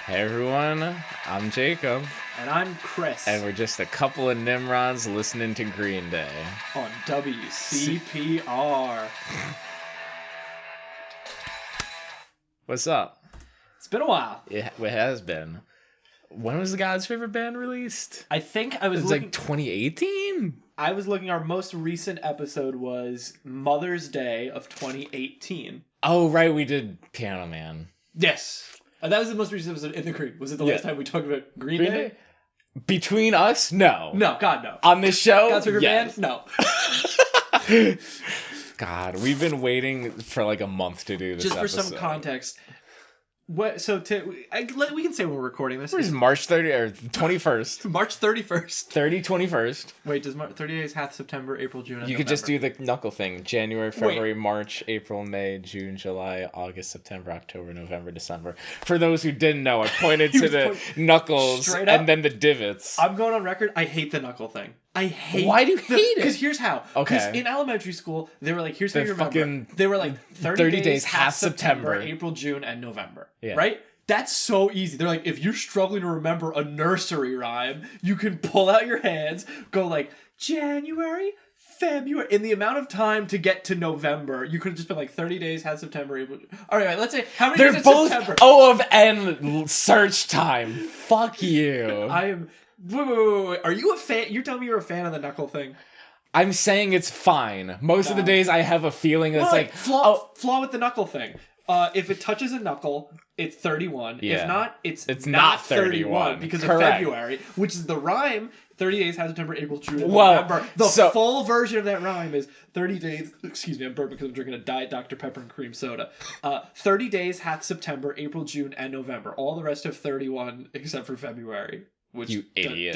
Hey everyone, I'm Jacob, And I'm Chris and we're just a couple of Nimrods listening to Green Day. on WCPR. What's up? It's been a while. It has been. When was the God's Favorite Band released? I think I was It was looking. like 2018? I was looking. Our most recent episode was Mother's Day of 2018. Oh, right, we did Piano Man. Yes, and that was the most recent episode in the Creed. Was it the last time we talked about Green Day? Between us? No. No, God no. On this show? God's Favorite yes. Band? No. God, we've been waiting for like a month to do this Just for episode. some context. What? So we can say when we're recording this. It was March 30 or 21st. March 31st. 21st. Wait, does 30 days half September, April, June, and You could just do the knuckle thing. January, February, March, April, May, June, July, August, September, October, November, December. For those who didn't know, I pointed to the knuckles straight up. and then the divots. I'm going on record. I hate the knuckle thing. I hate. Why do you hate it? Because here's how. Okay. Because in elementary school, they were like, here's how The you remember. fucking They were like 30 days, half half September, September. April, June, and November. Yeah. Right? That's so easy. They're like, if you're struggling to remember a nursery rhyme, you can pull out your hands, go like January, February. In the amount of time to get to November, you could have just been like 30 days, half September, April. All right, let's say how many They're days in both September? O of N search time. Fuck you. I am. Wait. Are you a fan? You're telling me you're a fan of the knuckle thing? I'm saying it's fine. Most of the No. days I have a feeling that's Well, like, flaw with the knuckle thing. If it touches a knuckle, it's 31. Yeah. If not, it's not not 31 because Correct. of February, which is the rhyme. 30 days, half September, April, June, and Well, November. The so- full version of that rhyme is 30 days. Excuse me, I'm burping because I'm drinking a Diet Dr. Pepper and cream soda. 30 days, half September, April, June, and November. All the rest have 31 except for February. Which You idiot.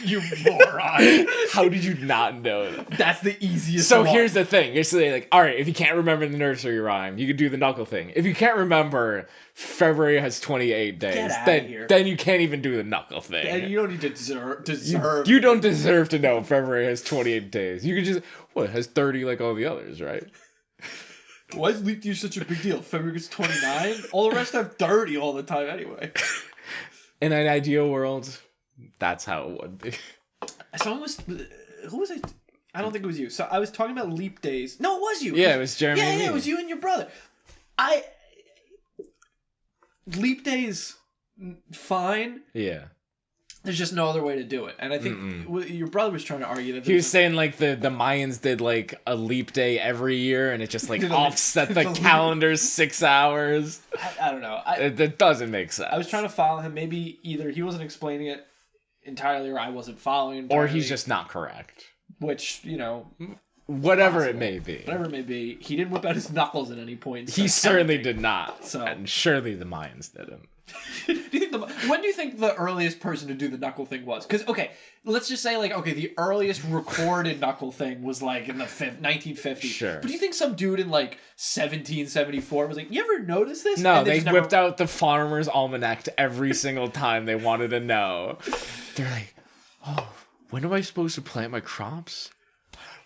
you moron. How did you not know that? That's the easiest So one. here's the thing. You're saying like, all right, if you can't remember the nursery rhyme, you could do the knuckle thing. If you can't remember February has 28 days, Get outta here. then you can't even do the knuckle thing. And you don't need to deserve. You don't deserve to know February has 28 days. You could just, well, it has 30 like all the others, right? Why is leap year such a big deal? February gets 29? All the rest have 30 all the time anyway. In an ideal world, that's how it would be. Someone was... Who was it? I don't think it was you. So I was talking about leap days. No, it was you. Yeah, it was Jeremy and me. It was you and your brother. Leap days, fine. Yeah. There's just no other way to do it. And I think your brother was trying to argue that... He was saying like the Mayans did like a leap day every year and it just like Did a- offset the the leap- calendar 6 hours. I don't know. It doesn't make sense. I was trying to follow him. Maybe either he wasn't explaining it entirely or I wasn't following entirely. Or he's just not correct. Which, Whatever Possible. it may be. whatever it may be, he didn't whip out his knuckles at any point. He certainly did not. So- And surely the Mayans didn't. When do you think the earliest person to do the knuckle thing was? Because, okay, let's just say, the earliest recorded knuckle thing was, in the 1950s. Sure. But do you think some dude in, 1774 was like, you ever notice this? No, And they just never- whipped out the Farmer's Almanac every single time they wanted to know. They're like, oh, when am I supposed to plant my crops?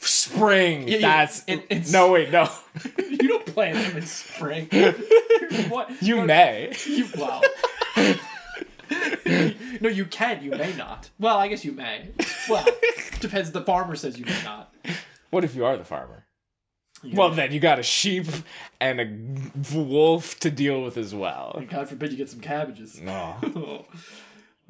Spring. Yeah, That's it's- no wait, no. You don't plant them in spring. What? You may. Well. No, you can. You may not. Well, I guess you may. Well, depends. The farmer says you may not. What if you are the farmer? You Well, know, then you got a sheep and a wolf to deal with as well. God forbid you get some cabbages. No.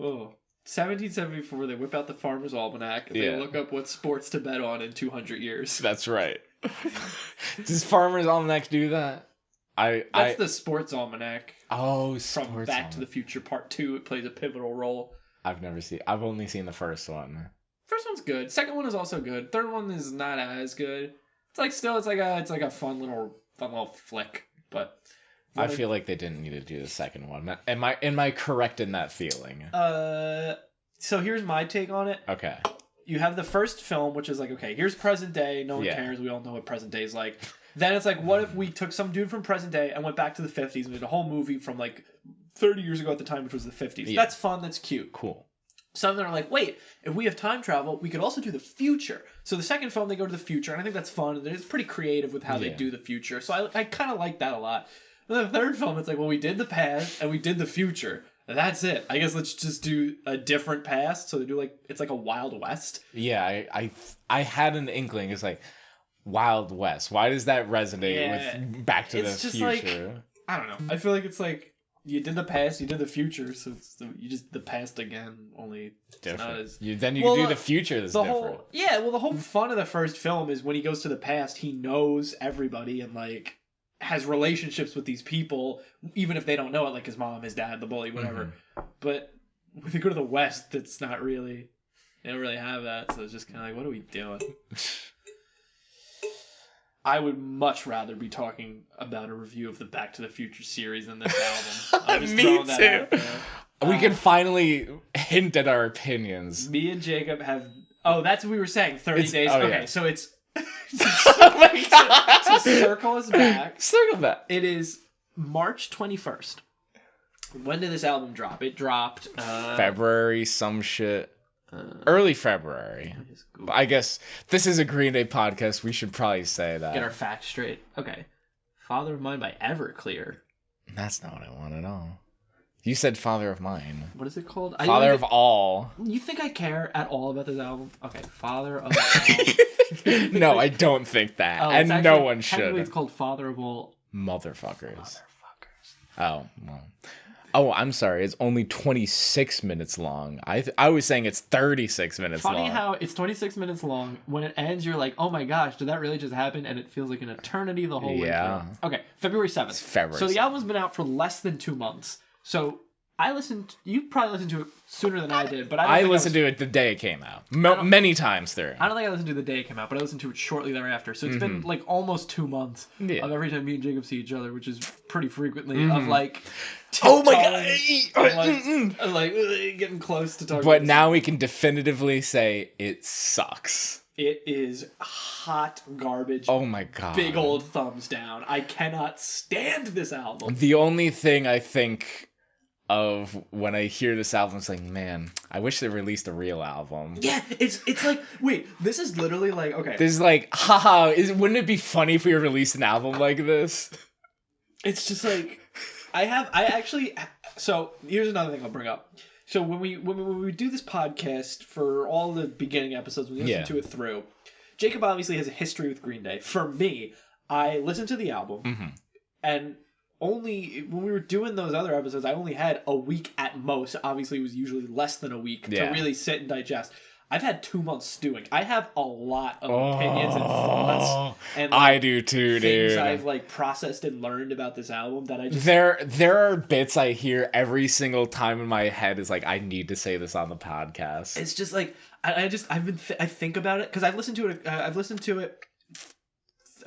Oh. 1774, they whip out the Farmer's Almanac and Yeah. they look up what sports to bet on in 200 years. That's right. Does Farmer's Almanac do that? That's the Sports Almanac Oh, from Sports Back to the Almanac. Future Part 2. It plays a pivotal role. I've only seen the first one. First one's good. Second one is also good. Third one is not as good. It's like a fun little flick, but I feel like they didn't need to do the second one. Am I correct in that feeling? So here's my take on it. Okay. You have the first film, which is like, okay, here's present day. No one Yeah. cares. We all know what present day is like. Then it's like, what if we took some dude from present day and went back to the 50s and did a whole movie from 30 years ago at the time, which was the 50s. Yeah. That's fun. That's cute. Cool. Some of them are like, wait, if we have time travel, we could also do the future. So the second film, they go to the future, and I think that's fun. And it's pretty creative with how they Yeah. do the future. So I kind of like that a lot. And the third film, it's like, well, we did the past and we did the future. That's it. I guess let's just do a different past. So they do like it's like a Wild West. Yeah, I had an inkling. It's like Wild West. Why does that resonate with Back to the Future? Like, I don't know. I feel like it's like you did the past, you did the future, so you just the past again, only different. You can do the future that's different. The whole fun of the first film is when he goes to the past, he knows everybody and like has relationships with these people, even if they don't know it, like his mom, his dad, the bully, whatever. Mm-hmm. But when they go to the West, it's not really, they don't really have that, so it's just kind of like, what are we doing? I would much rather be talking about a review of the Back to the Future series than this album. I'm just Me too. We can finally hint at our opinions. Me and Jacob have... Oh, that's what we were saying. 30 days. Oh, okay, yeah. so it's... Oh my god! So circle us back. Circle back. It is March 21st. When did this album drop? It dropped... February, some shit. Early February. I guess this is a Green Day podcast. We should probably say that. Get our facts straight. Okay. Father of Mine by Everclear. That's not what I want to know. You said Father of Mine. What is it called? Father of All. You think I care at all about this album? Okay, Father of All. No, I don't think that. And actually, no one should. Technically, it's called Father of All. Motherfuckers. Oh, well. Oh, I'm sorry. It's only 26 minutes long. I was saying it's 36 minutes long. Funny how it's 26 minutes long. When it ends, you're like, oh my gosh, did that really just happen? And it feels like an eternity the whole way through. Okay, February 7th. It's February. So the album's been out for less than 2 months. So you probably listened to it sooner than I did, but I listened to it the day it came out. Many times through. I don't think I listened to it the day it came out, but I listened to it shortly thereafter. So it's been like almost 2 months of every time me and Jacob see each other, which is pretty frequently, of like... Oh my god! like getting close to talking. But now we can definitively say it sucks. It is hot garbage. Oh my god. Big old thumbs down. I cannot stand this album. The only thing I think of when I hear this album is like, man, I wish they released a real album. Yeah, it's like, wait, this is literally like, okay. This is like, haha, wouldn't it be funny if we released an album like this? It's just like, so here's another thing I'll bring up. So when we do this podcast for all the beginning episodes, we listen to it through. Jacob obviously has a history with Green Day. For me, I listened to the album, and only when we were doing those other episodes, I only had a week at most. Obviously, it was usually less than a week to really sit and digest. I've had 2 months stewing. I have a lot of opinions and thoughts. And I do too, things dude. I've like processed and learned about this album that I just... There are bits I hear every single time in my head is like, I need to say this on the podcast. It's just like, I think about it because I've listened to it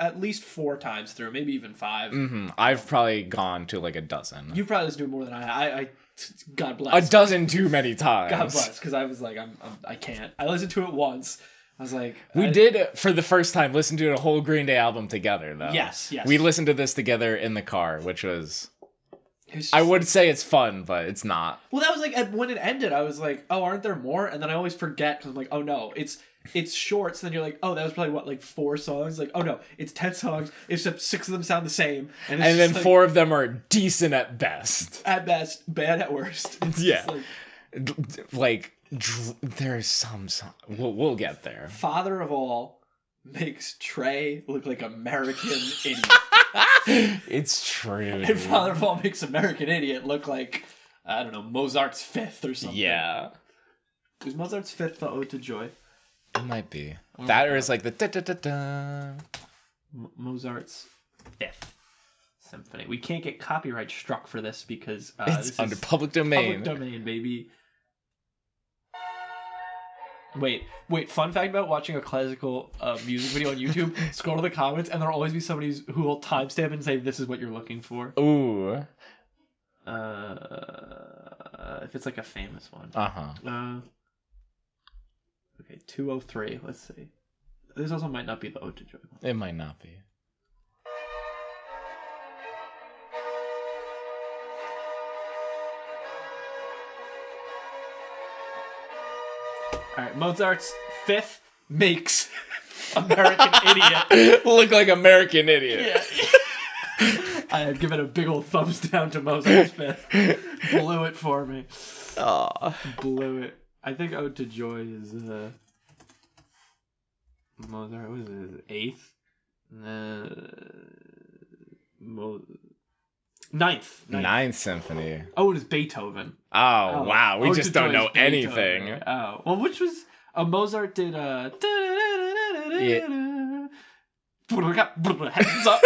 at least 4 times through, maybe even 5. I've probably gone to like a dozen. You probably listened to it more than I God bless. A dozen too many times. God bless, because I was like, I can't. I listened to it once. I was like... We did, for the first time, listen to a whole Green Day album together, though. Yes. We listened to this together in the car, which was... I would say it's fun, but it's not. Well, that was like, when it ended, I was like, oh, aren't there more? And then I always forget, because I'm like, oh no, it's short, so then you're like, oh, that was probably, what, like 4 songs? Like, oh no, it's 10 songs, except 6 of them sound the same. And then like, 4 of them are decent at best. At best, bad at worst. Yeah. There's some song. We'll get there. Father of All makes Trey look like American Idiot. It's true. And Father of All makes American Idiot look like, I don't know, Mozart's Fifth or something. Yeah. Is Mozart's Fifth the Ode to Joy? It might be. That or is like the da-da-da-da. Mozart's Fifth Symphony. We can't get copyright struck for this because it's under public domain. Public domain, baby. Wait. Fun fact about watching a classical music video on YouTube, scroll to the comments, and there'll always be somebody who will timestamp and say, this is what you're looking for. Ooh. If it's like a famous one. Okay, 203. Let's see. This also might not be the Ode to Joy one. It might not be. Alright, Mozart's Fifth makes American Idiot look like American Idiot. Yeah. I give it a big old thumbs down to Mozart's Fifth. Blew it for me. Aw. Blew it. I think Ode to Joy is Mozart. What is it? Eighth? Ninth Symphony. Oh, it is Beethoven. Oh, wow. We Ode just to don't Joy know is Beethoven. anything. Oh, well, which was Mozart did Heads Up.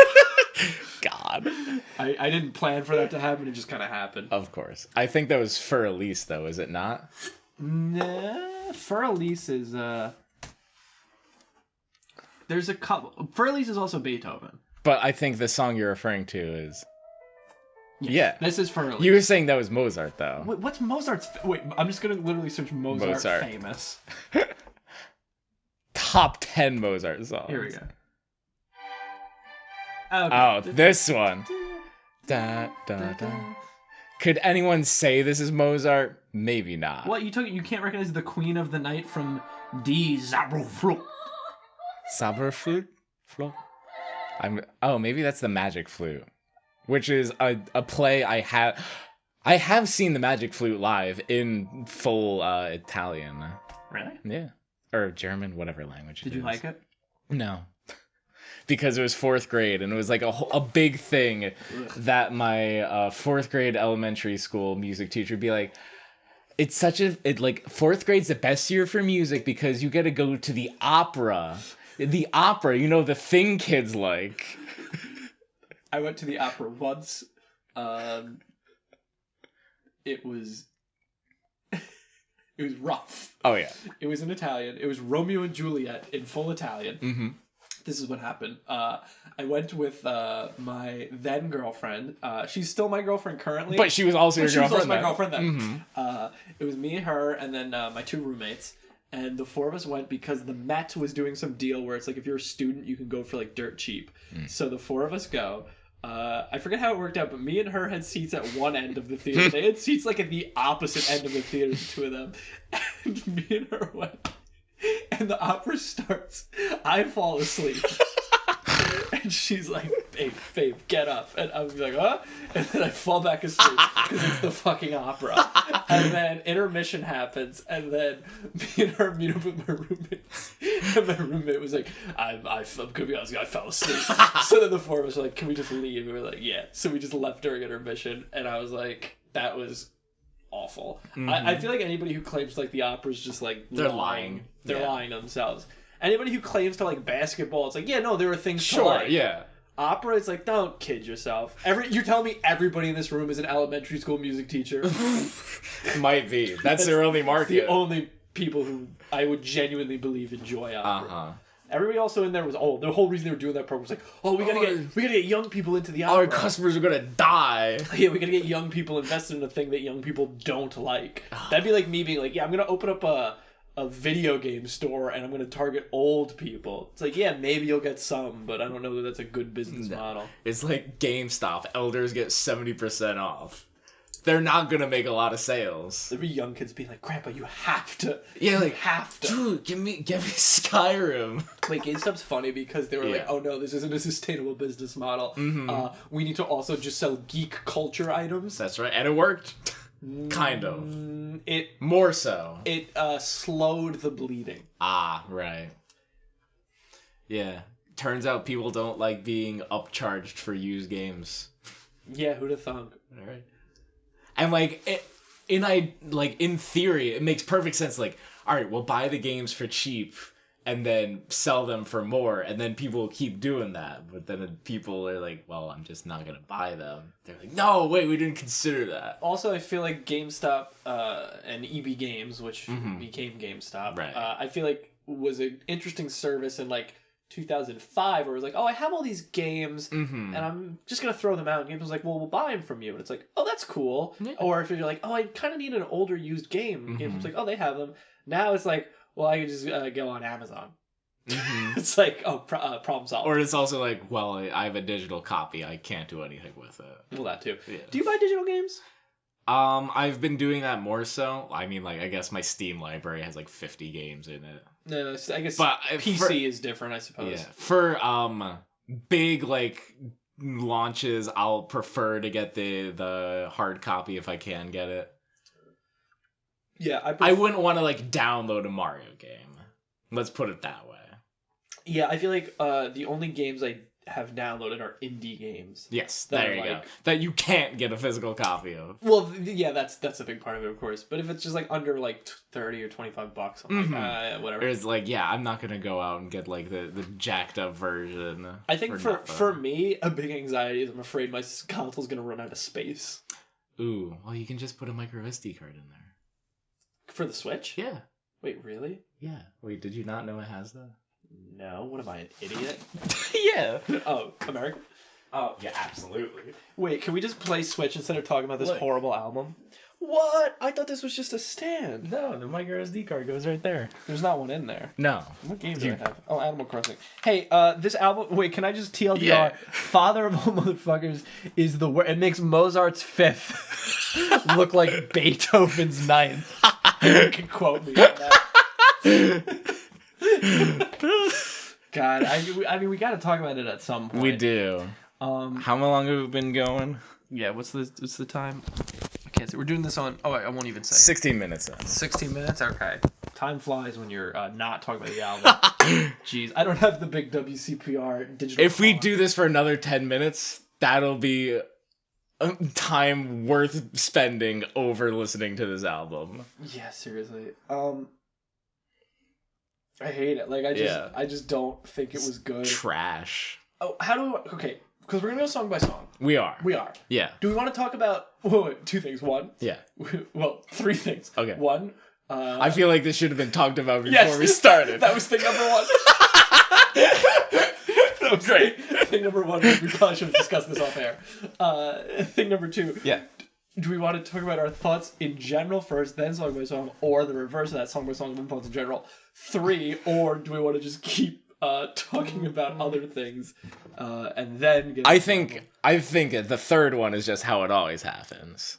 God. I didn't plan for that to happen. It just kind of happened. Of course. I think that was Für Elise, though, is it not? Nah, Für Elise is there's a couple. Für Elise is also Beethoven. But I think the song you're referring to is... Yes, yeah. This is Für Elise. You were saying that was Mozart, though. What's Mozart's... Wait, I'm just going to literally search Mozart famous. Top 10 Mozart songs. Here we go. Okay. Oh, this one. Da, da, da. Could anyone say this is Mozart? Maybe not. What, you can't recognize the Queen of the Night from Die Zauberflöte? Zauberflöte? Oh, maybe that's the Magic Flute, which is a play I have seen the Magic Flute live in full Italian. Really? Yeah. Or German, whatever language it is. Did you like it? No. Because it was 4th grade, and it was like a big thing that my 4th grade elementary school music teacher would be like, it's such like 4th grade's the best year for music because you get to go to the opera. The opera, the thing kids like. I went to the opera once. It was rough. Oh, yeah. It was in Italian. It was Romeo and Juliet in full Italian. Mm-hmm. This is what happened. I went with my then girlfriend. She's still my girlfriend currently. But she was also your girlfriend. She was also my girlfriend then. Mm-hmm. It was me, her, and then my 2 roommates. And the 4 of us went because the Met was doing some deal where it's like if you're a student, you can go for like dirt cheap. So the 4 of us go. I forget how it worked out, but me and her had seats at one end of the theater. They had seats like at the opposite end of the theater, the 2 of them. And me and her went. And the opera starts. I fall asleep. And she's like, babe, get up. And I was like, huh? And then I fall back asleep because it's the fucking opera. And then intermission happens. And then me and her meet up with my roommates. And my roommate was like, I'm going to be honest, I fell asleep. So then the 4 of us were like, can we just leave? And we were like, yeah. So we just left during intermission. And I was like, that was awful. Mm-hmm. I feel like anybody who claims like the opera's just like they're lying. They're lying to themselves. Anybody who claims to like basketball, it's like, yeah, no, there are things to like. Yeah. Opera, it's like, don't kid yourself. You're telling me everybody in this room is an elementary school music teacher? Might be. That's their only market. The only people who I would genuinely believe enjoy opera. Uh-huh. Everybody also in there was old. The whole reason they were doing that program was like, we gotta get young people into the opera. Our customers are gonna die. Yeah, we gotta get young people invested in a thing that young people don't like. That'd be like me being like, yeah, I'm gonna open up a video game store and I'm gonna target old people. It's like, yeah, maybe you'll get some, but I don't know that that's a good business model. It's like GameStop. Elders get 70% off. They're not gonna make a lot of sales. There'd be young kids being like, Grandpa, you have to. Yeah, like, have to. Dude, give me Skyrim. Wait, GameStop's funny because they were like, oh no, this isn't a sustainable business model. Mm-hmm. We need to also just sell geek culture items. That's right, and it worked. Kind of. More so. It slowed the bleeding. Ah, right. Yeah. Turns out people don't like being upcharged for used games. Yeah, who'd have thunk? All right. And like in theory, it makes perfect sense. Like, all right, we'll buy the games for cheap and then sell them for more, and then people will keep doing that. But then people are like, well, I'm just not gonna buy them. They're like, no, wait, we didn't consider that. Also, I feel like GameStop and EB Games, which became GameStop, right. I feel like was an interesting service in like 2005 where it was like, I have all these games and I'm just gonna throw them out, and Games was like, well, we'll buy them from you, and it's like, oh, that's cool. Yeah. Or if you're like, I kind of need an older used game, Games was like, oh, they have them. Now it's like, well, I can just go on Amazon. It's like, problem solved. Or it's also like, well, I have a digital copy, I can't do anything with it. Well, that too. Yeah. Do you buy digital games? I've been doing that more so. I mean, like, I guess my Steam library has like 50 games in it. No, I guess but PC is different, I suppose. Yeah. For big like launches, I'll prefer to get the hard copy if I can get it. Yeah, I wouldn't want to like download a Mario game. Let's put it that way. Yeah, I feel like the only games I have downloaded are indie games. Yes, That there are you go. like- That you can't get a physical copy of. Well, yeah, that's a big part of it, of course. But if it's just like under like $30 or $25, I'm like, whatever. It's like, yeah, I'm not gonna go out and get like the jacked up version. I think for for nothing. me, a big anxiety is I'm afraid my console's gonna run out of space. Ooh, well, you can just put a micro SD card in there. For the Switch? Yeah, Wait, really? yeah. Wait, did you not know it has that? No. What am I, an idiot? Yeah. Oh, American? Oh, yeah, absolutely. Wait, can we just play Switch instead of talking about this Look. horrible album? What? I thought this was just a stand. No, the micro SD card goes right there. There's not one in there. No. What game do You- I have? Oh, Animal Crossing. Hey, this album. Wait, can I just TLDR? Yeah. Father of All Motherfuckers is the word. It makes Mozart's fifth look like Beethoven's ninth. You can quote me on that. God, I mean, we got to talk about it at some point. We do. Um, How long have we been going? yeah. What's the time? I can't see. We're doing this on. Oh, I won't even say. 16 minutes in. 16 minutes. Okay. Time flies when you're not talking about the album. Jeez, I don't have the big WCPR digital. If we font. do this for another 10 minutes, that'll be time worth spending over listening to this album. Yeah, seriously. I hate it. Like Yeah. I just don't think it was good. Trash. Oh, how do okay? Because we're gonna go song by song. We are. We are. Yeah. Do we want to talk about? Wait, two things. One. Yeah. Well, three things. Okay. One. I feel like this should have been talked about before Yes, we started. That was thing number one. That was great. Thing number one. We probably should have discussed this off air. Thing number two. Yeah. Do we want to talk about our thoughts in general first, then song by song, or the reverse of that, song by song, then thoughts in general? Three, or do we want to just keep talking about other things and then get? I think the third one is just how it always happens.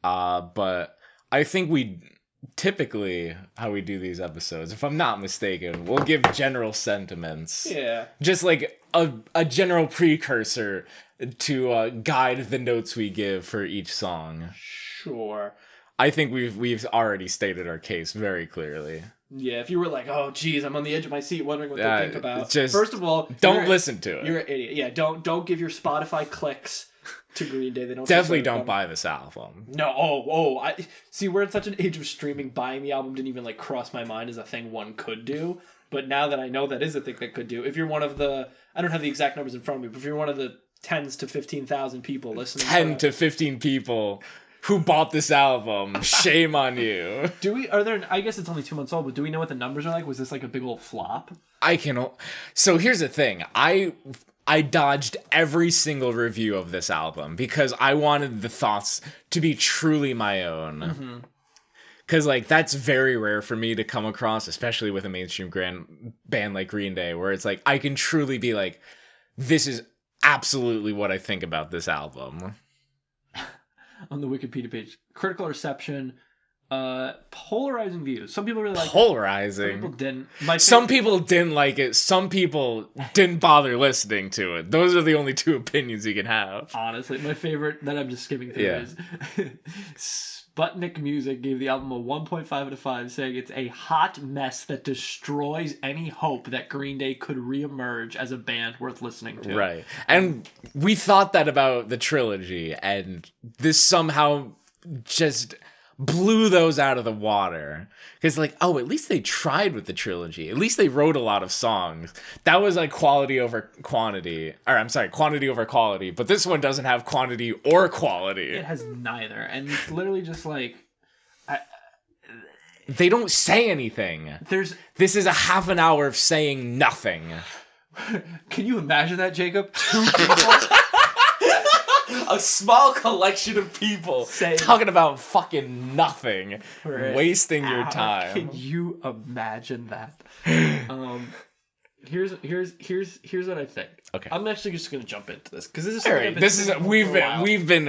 But I think we typically how we do these episodes, if I'm not mistaken, we'll give general sentiments. Yeah. Just like a general precursor to guide the notes we give for each song. Sure. I think we've already stated our case very clearly. Yeah. If you were like, "Oh, geez, I'm on the edge of my seat, wondering what they think about," just first of all, Don't listen to it. You're an idiot. Yeah. Don't give your Spotify clicks to Green Day. They don't Definitely don't buy this album. No, oh, I see. We're in such an age of streaming. Buying the album didn't even like cross my mind as a thing one could do. But now that I know that is a thing that could do, if you're one of the, I don't have the exact numbers in front of me, but if you're one of the tens to 15,000 people listening, 10 to 15 people who bought this album, shame on you. are there? I guess it's only 2 months old, but do we know what the numbers are like? Was this like a big old flop? So here's the thing. I dodged every single review of this album because I wanted the thoughts to be truly my own. Mm-hmm. Because, like, that's very rare for me to come across, especially with a mainstream band like Green Day, where it's like, I can truly be like, this is absolutely what I think about this album. On the Wikipedia page, critical reception, polarizing views. Some people really like it. Some Polarizing. people didn't. Some people didn't like it. Some people didn't bother listening to it. Those are the only two opinions you can have. Honestly, my favorite that I'm just skimming through Yeah. is Sputnik Music gave the album a 1.5 out of 5, saying it's a hot mess that destroys any hope that Green Day could reemerge as a band worth listening to. Right. And we thought that about the trilogy, and this somehow just blew those out of the water. Because, like, oh, at least they tried with the trilogy. At least they wrote a lot of songs. That was like quality over quantity. Or, I'm sorry, quantity over quality. But this one doesn't have quantity or quality. It has neither. And it's literally just like, They don't say anything. This is a half an hour of saying nothing. Can you imagine that, Jacob? 2 people A small collection of people Saying- talking about fucking nothing, for an wasting your hour. time. Can you imagine that? Here's what I think. Okay. I'm actually just gonna jump into this because this is All something right, I've been this is thinking we've for a while. been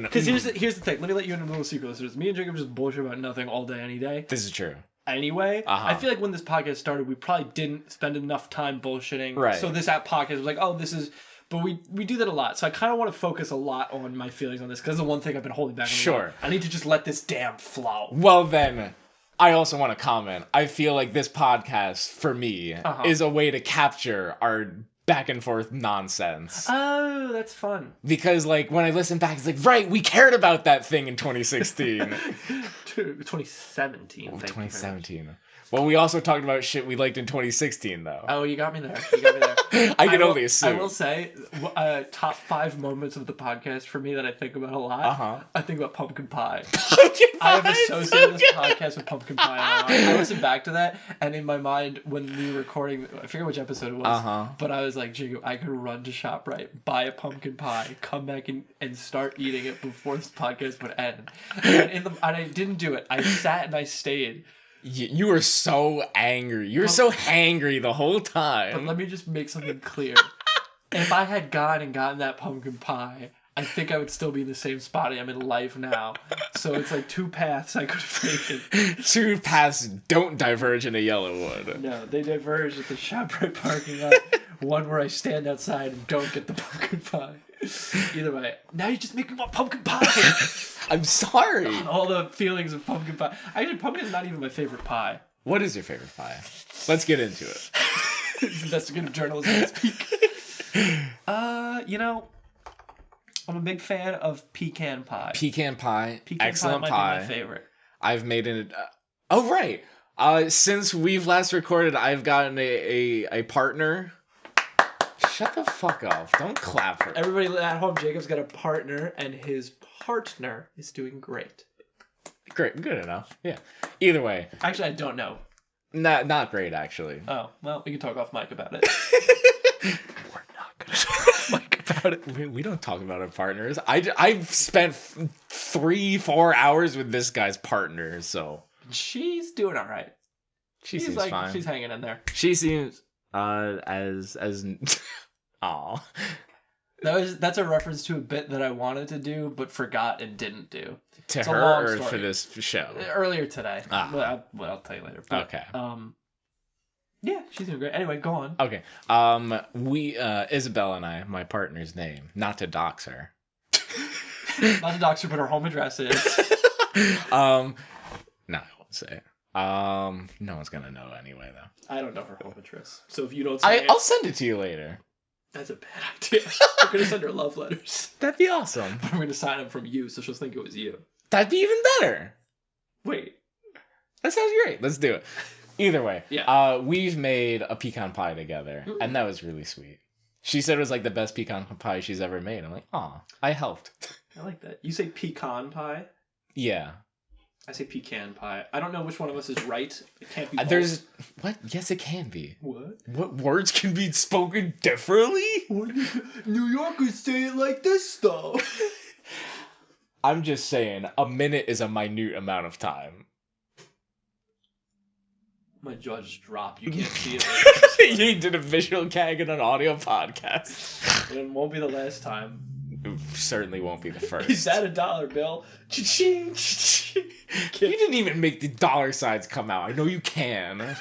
Because here's the thing. Let me let you in a little secret, listeners. Me and Jacob just bullshit about nothing all day, any day. This is true. anyway. Uh-huh. I feel like when this podcast started, we probably didn't spend enough time bullshitting. Right. So this podcast was like, oh, this is... But we do that a lot. So I kind of want to focus a lot on my feelings on this because the one thing I've been holding back on. Sure. I need to just let this damn flow. Well, then, I also want to comment. I feel like this podcast, for me, is a way to capture our back and forth nonsense. Oh, that's fun. Because, like, when I listen back, it's like, right, we cared about that thing in 2016. 2017. 2017. Well, we also talked about shit we liked in 2016, though. Oh, you got me there. I can only assume. I will say, top 5 moments of the podcast for me that I think about a lot. I think about pumpkin pie. I have associated this podcast with pumpkin pie a lot. I listened back to that, and in my mind, when we were recording, I forget which episode it was, but I was like, Jigo, I could run to ShopRite, buy a pumpkin pie, come back and start eating it before this podcast would end. And I didn't do it. I sat and I stayed. You were so angry. You were so hangry the whole time. But let me just make something clear. If I had gone and gotten that pumpkin pie, I think I would still be in the same spot I am in life now. So it's like 2 paths I could have taken. 2 paths don't diverge into Yellowwood. No, they diverge at the ShopRite parking lot. One where I stand outside and don't get the pumpkin pie. Either way, now you just make me want pumpkin pie. I'm sorry. All the feelings of pumpkin pie. Actually, pumpkin is not even my favorite pie. What is your favorite pie? Let's get into it. Investigative journalism speak. I'm a big fan of pecan pie. Pecan pie. Excellent pie. Might be my favorite. I've made it. Oh right. Since we've last recorded, I've gotten a partner. Shut the fuck up. Don't clap for everybody at home. Jacob's got a partner, and his partner is doing great. Great. Good enough. Yeah. Either way. Actually, I don't know. Not great, actually. Oh, well, we can talk off mic about it. We're not going to talk off mic about it. We don't talk about our partners. I've spent 3-4 hours with this guy's partner, so. She's doing all right. She seems fine. She's hanging in there. She seems... as aw. That's a reference to a bit that I wanted to do but forgot and didn't do. To her or for this show? Earlier today. Well, I'll tell you later. But, okay. Yeah, she's doing great. Anyway, go on. Okay. We Isabel and I, my partner's name, not to dox her. Not to dox her, but her home address is. No, I won't say it. No one's gonna know anyway, though. I don't know her home address, so if you don't say I'll send it to you later. That's a bad idea. I'm gonna send her love letters. That'd be awesome. I'm gonna sign them from you, so she'll think it was you. That'd be even better. Wait. That sounds great. Let's do it. Either way, yeah. We've made a pecan pie together, and that was really sweet. She said it was like the best pecan pie she's ever made. I'm like, aw, I helped. I like that. You say pecan pie? Yeah. I say pecan pie. I don't know which one of us is right. It can't be both. There's... What? Yes, it can be. What? What words can be spoken differently? New Yorkers say it like this, though. I'm just saying, a minute is a minute amount of time. My jaw just dropped. You can't see it. You did a visual gag in an audio podcast. It won't be the last time. It certainly won't be the first. Is that $1 bill? Cha-ching, cha-ching. You didn't even make the dollar signs come out. I know you can.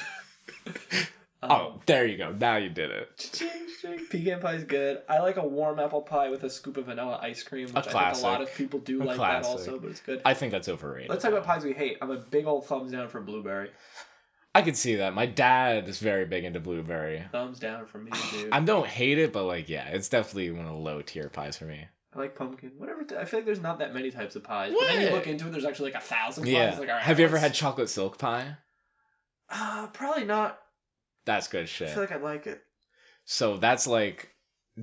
Oh, there you go. Now you did it. Cha-ching. Pecan pie is good. I like a warm apple pie with a scoop of vanilla ice cream, which I think a lot of people do like that also, but it's good. I think that's overrated. Let's talk about pies we hate. I'm a big old thumbs down for blueberry. I could see that. My dad is very big into blueberry. Thumbs down for me, dude. I don't hate it, but like, yeah, it's definitely one of the low tier pies for me. I like pumpkin. Whatever. I feel like there's not that many types of pies. What? But then you look into it, there's actually like 1,000 pies. Yeah. Like, all right, have you ever had chocolate silk pie? Probably not. That's good shit. I feel like I'd like it. So that's like,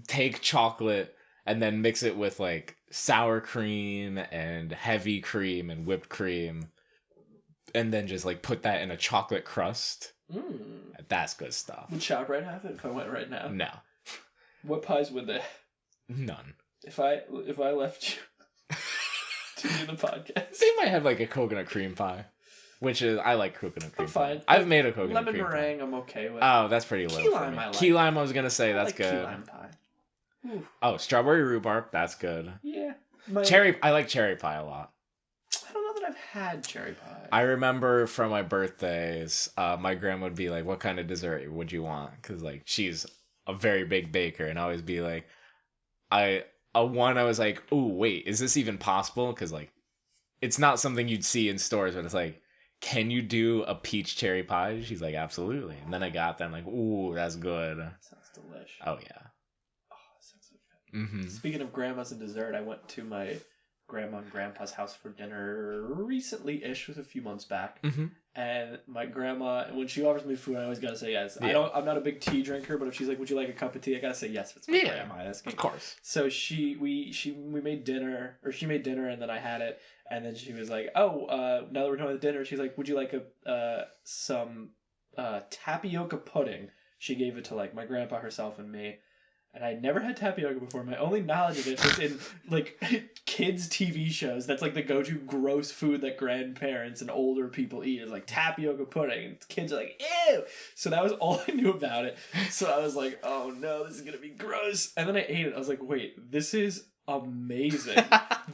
take chocolate and then mix it with like sour cream and heavy cream and whipped cream. And then just like put that in a chocolate crust. That's good stuff. Would ShopRite have it if I went right now? No. What pies would they? None. If I left you to do the podcast, they might have like a coconut cream pie, which is I like coconut cream. I'm fine. Pie. I've made a coconut cream lemon meringue. pie. I'm okay with. Oh, that's pretty low. Key lime, I like. Key lime, I was gonna say that's good. Key lime pie. Ooh. Oh, strawberry rhubarb, that's good. Yeah. Cherry, I like cherry pie a lot. I don't know that I've had cherry pie. I remember from my birthdays, my grandma would be like, "What kind of dessert would you want?" Because like she's a very big baker, and I always be like, I was like, "Oh wait, is this even possible?" Because like it's not something you'd see in stores, but it's like, can you do a peach cherry pie? She's like, absolutely. And then I got them like, ooh, that's good. Sounds delish. Oh yeah. Oh, that sounds so good. Mm-hmm. Speaking of grandmas and dessert, I went to my grandma and grandpa's house for dinner recently-ish, was a few months back. Mm-hmm. And my grandma, when she offers me food, I always gotta say yes. Yeah. I'm not a big tea drinker, but if she's like, "Would you like a cup of tea?" I gotta say yes. If it's my grandma asking. Of course. So we made dinner, or she made dinner, and then I had it, and then she was like, "Oh, now that we're done with dinner," she's like, "Would you like some tapioca pudding?" She gave it to like my grandpa, herself, and me. And I'd never had tapioca before. My only knowledge of it was in like kids' TV shows. That's like the go-to gross food that grandparents and older people eat is like tapioca pudding. And kids are like, ew! So that was all I knew about it. So I was like, oh no, this is gonna be gross. And then I ate it. I was like, wait, this is amazing.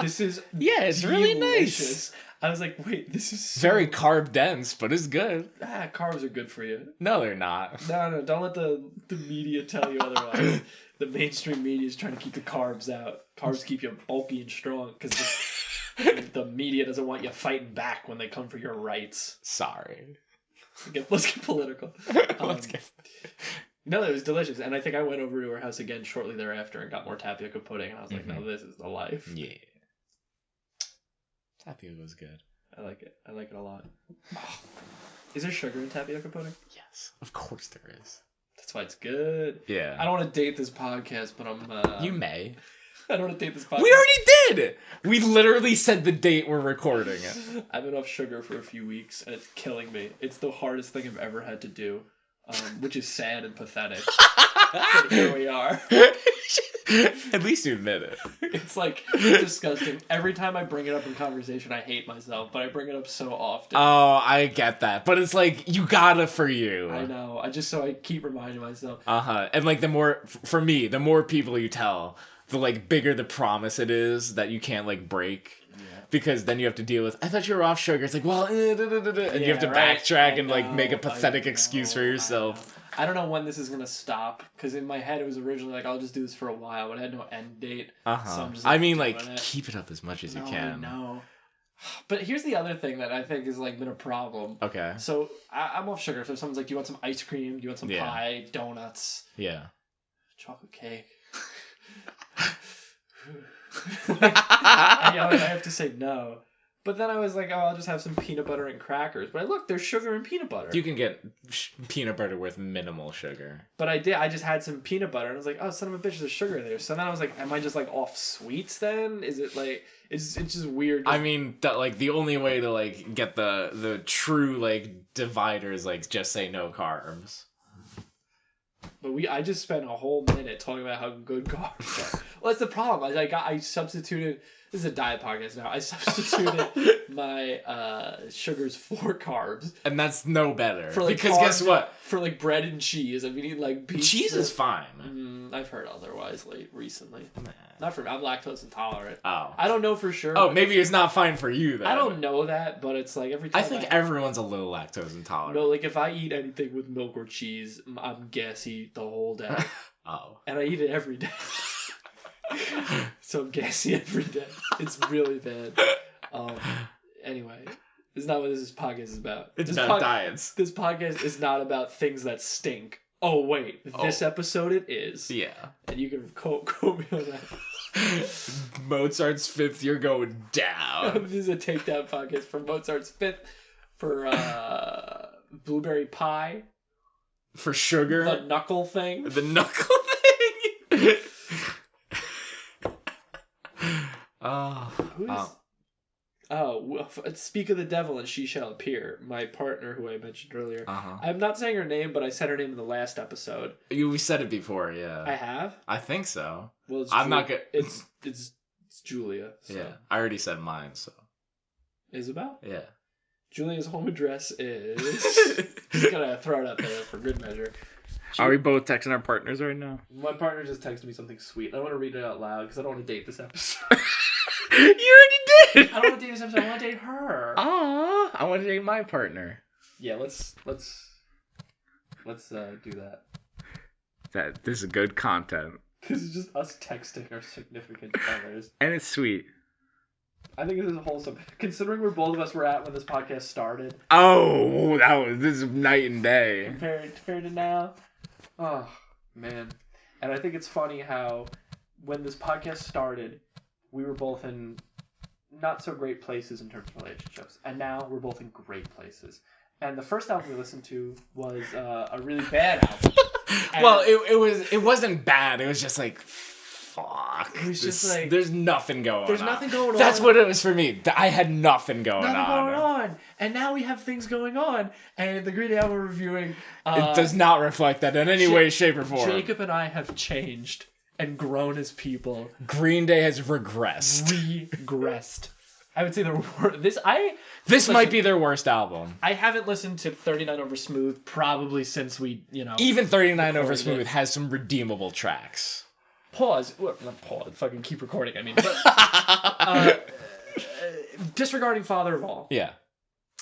This is it's really delicious. nice. I was like, wait, this is so... Very carb dense, but it's good. Carbs are good for you. No, they're not. No, don't let the media tell you otherwise. The mainstream media is trying to keep the carbs out. Carbs keep you bulky and strong because the media doesn't want you fighting back when they come for your rights. Sorry. Let's get political. Let's get... No, it was delicious. And I think I went over to her house again shortly thereafter and got more tapioca pudding. And I was like, no, this is the life. Yeah. Tapioca was good. I like it. I like it a lot. Oh. Is there sugar in tapioca pudding? Yes, of course there is. That's why it's good. Yeah. I don't want to date this podcast, but I'm... You may. I don't want to date this podcast. We already did! We literally said the date we're recording it. I've been off sugar for a few weeks, and it's killing me. It's the hardest thing I've ever had to do, which is sad and pathetic. But here we are. At least you admit it. It's like disgusting. Every time I bring it up in conversation, I hate myself, but I bring it up so often. Oh, I get that. But it's like, you gotta for you. I know. I keep reminding myself. Uh-huh. And like the more, for me, the more people you tell, the like bigger the promise it is that you can't like break. Yeah. Because then you have to deal with, I thought you were off sugar. It's like, well, and you have to backtrack and like make a pathetic excuse for yourself. I don't know when this is gonna stop, because in my head it was originally like, I'll just do this for a while, but it had no end date. Uh-huh. So I'm just, I mean, like, keep it up as much as you can. No. But here's the other thing that I think has like been a problem. Okay. So I'm off sugar. So if someone's like, "Do you want some ice cream? Do you want some pie, donuts, chocolate cake?" I have to say no. But then I was like, "Oh, I'll just have some peanut butter and crackers." But look, there's sugar in peanut butter. You can get peanut butter with minimal sugar. But I did. I just had some peanut butter, and I was like, "Oh, son of a bitch, there's sugar in there." So then I was like, "Am I just like off sweets then? Is it like it's just weird?" I mean, like the only way to like get the true like divider is like just say no carbs. But I just spent a whole minute talking about how good carbs are. Well, that's the problem. I substituted. This is a diet podcast now. I substituted my sugars for carbs. And that's no better. For, like, because guess what? For like bread and cheese. I've been eating like pizza. Cheese is fine. I've heard otherwise recently. Not for me. I'm lactose intolerant. Oh. I don't know for sure. Oh, maybe it's not fine for you then. I don't know that, but it's like every time I think everyone's a little lactose intolerant. No, like if I eat anything with milk or cheese, I'm gassy the whole day. Oh. And I eat it every day. So I'm gassy every day. It's really bad. Anyway, this is not what this podcast is about. It's about diets. This podcast is not about things that stink. Oh, wait. This episode it is. Yeah. And you can quote me on that. Mozart's Fifth, you're going down. This is a takedown podcast for Mozart's Fifth. For blueberry pie. For sugar. The knuckle thing. The knuckle thing. Speak of the devil and she shall appear. My partner, who I mentioned earlier. Uh-huh. I'm not saying her name, but I said her name in the last episode. We said it before, yeah. I have? I think so. Well, I'm not good. It's Julia. So. Yeah, I already said mine, so. Isabel? Yeah. Julia's home address is... Just gonna throw it out there for good measure. Are we both texting our partners right now? My partner just texted me something sweet. I want to read it out loud because I don't want to date this episode. You already did. I don't want to date this episode. I want to date her. Aw, I want to date my partner. Yeah, let's do that. This is good content. Because it's just us texting our significant others. And it's sweet. I think this is wholesome. Considering where both of us were at when this podcast started. Oh, this is night and day. Compared to now. Oh, man. And I think it's funny how when this podcast started, we were both in not so great places in terms of relationships. And now we're both in great places. And the first album we listened to was a really bad album. Well, it wasn't bad. It was just like, fuck. It was just like, there's nothing going on. There's nothing going on. That's what it was for me. I had nothing going on. And now we have things going on. And the Green Day album we're reviewing, it does not reflect that in any way, shape, or form. Jacob and I have changed and grown as people. Green Day has regressed. I would say This might be their worst album. I haven't listened to 39 Over Smooth probably since we, Even 39 Over Smooth has some redeemable tracks. Pause. Well, not pause. Fucking keep recording, I mean. But, disregarding Father of All. Yeah.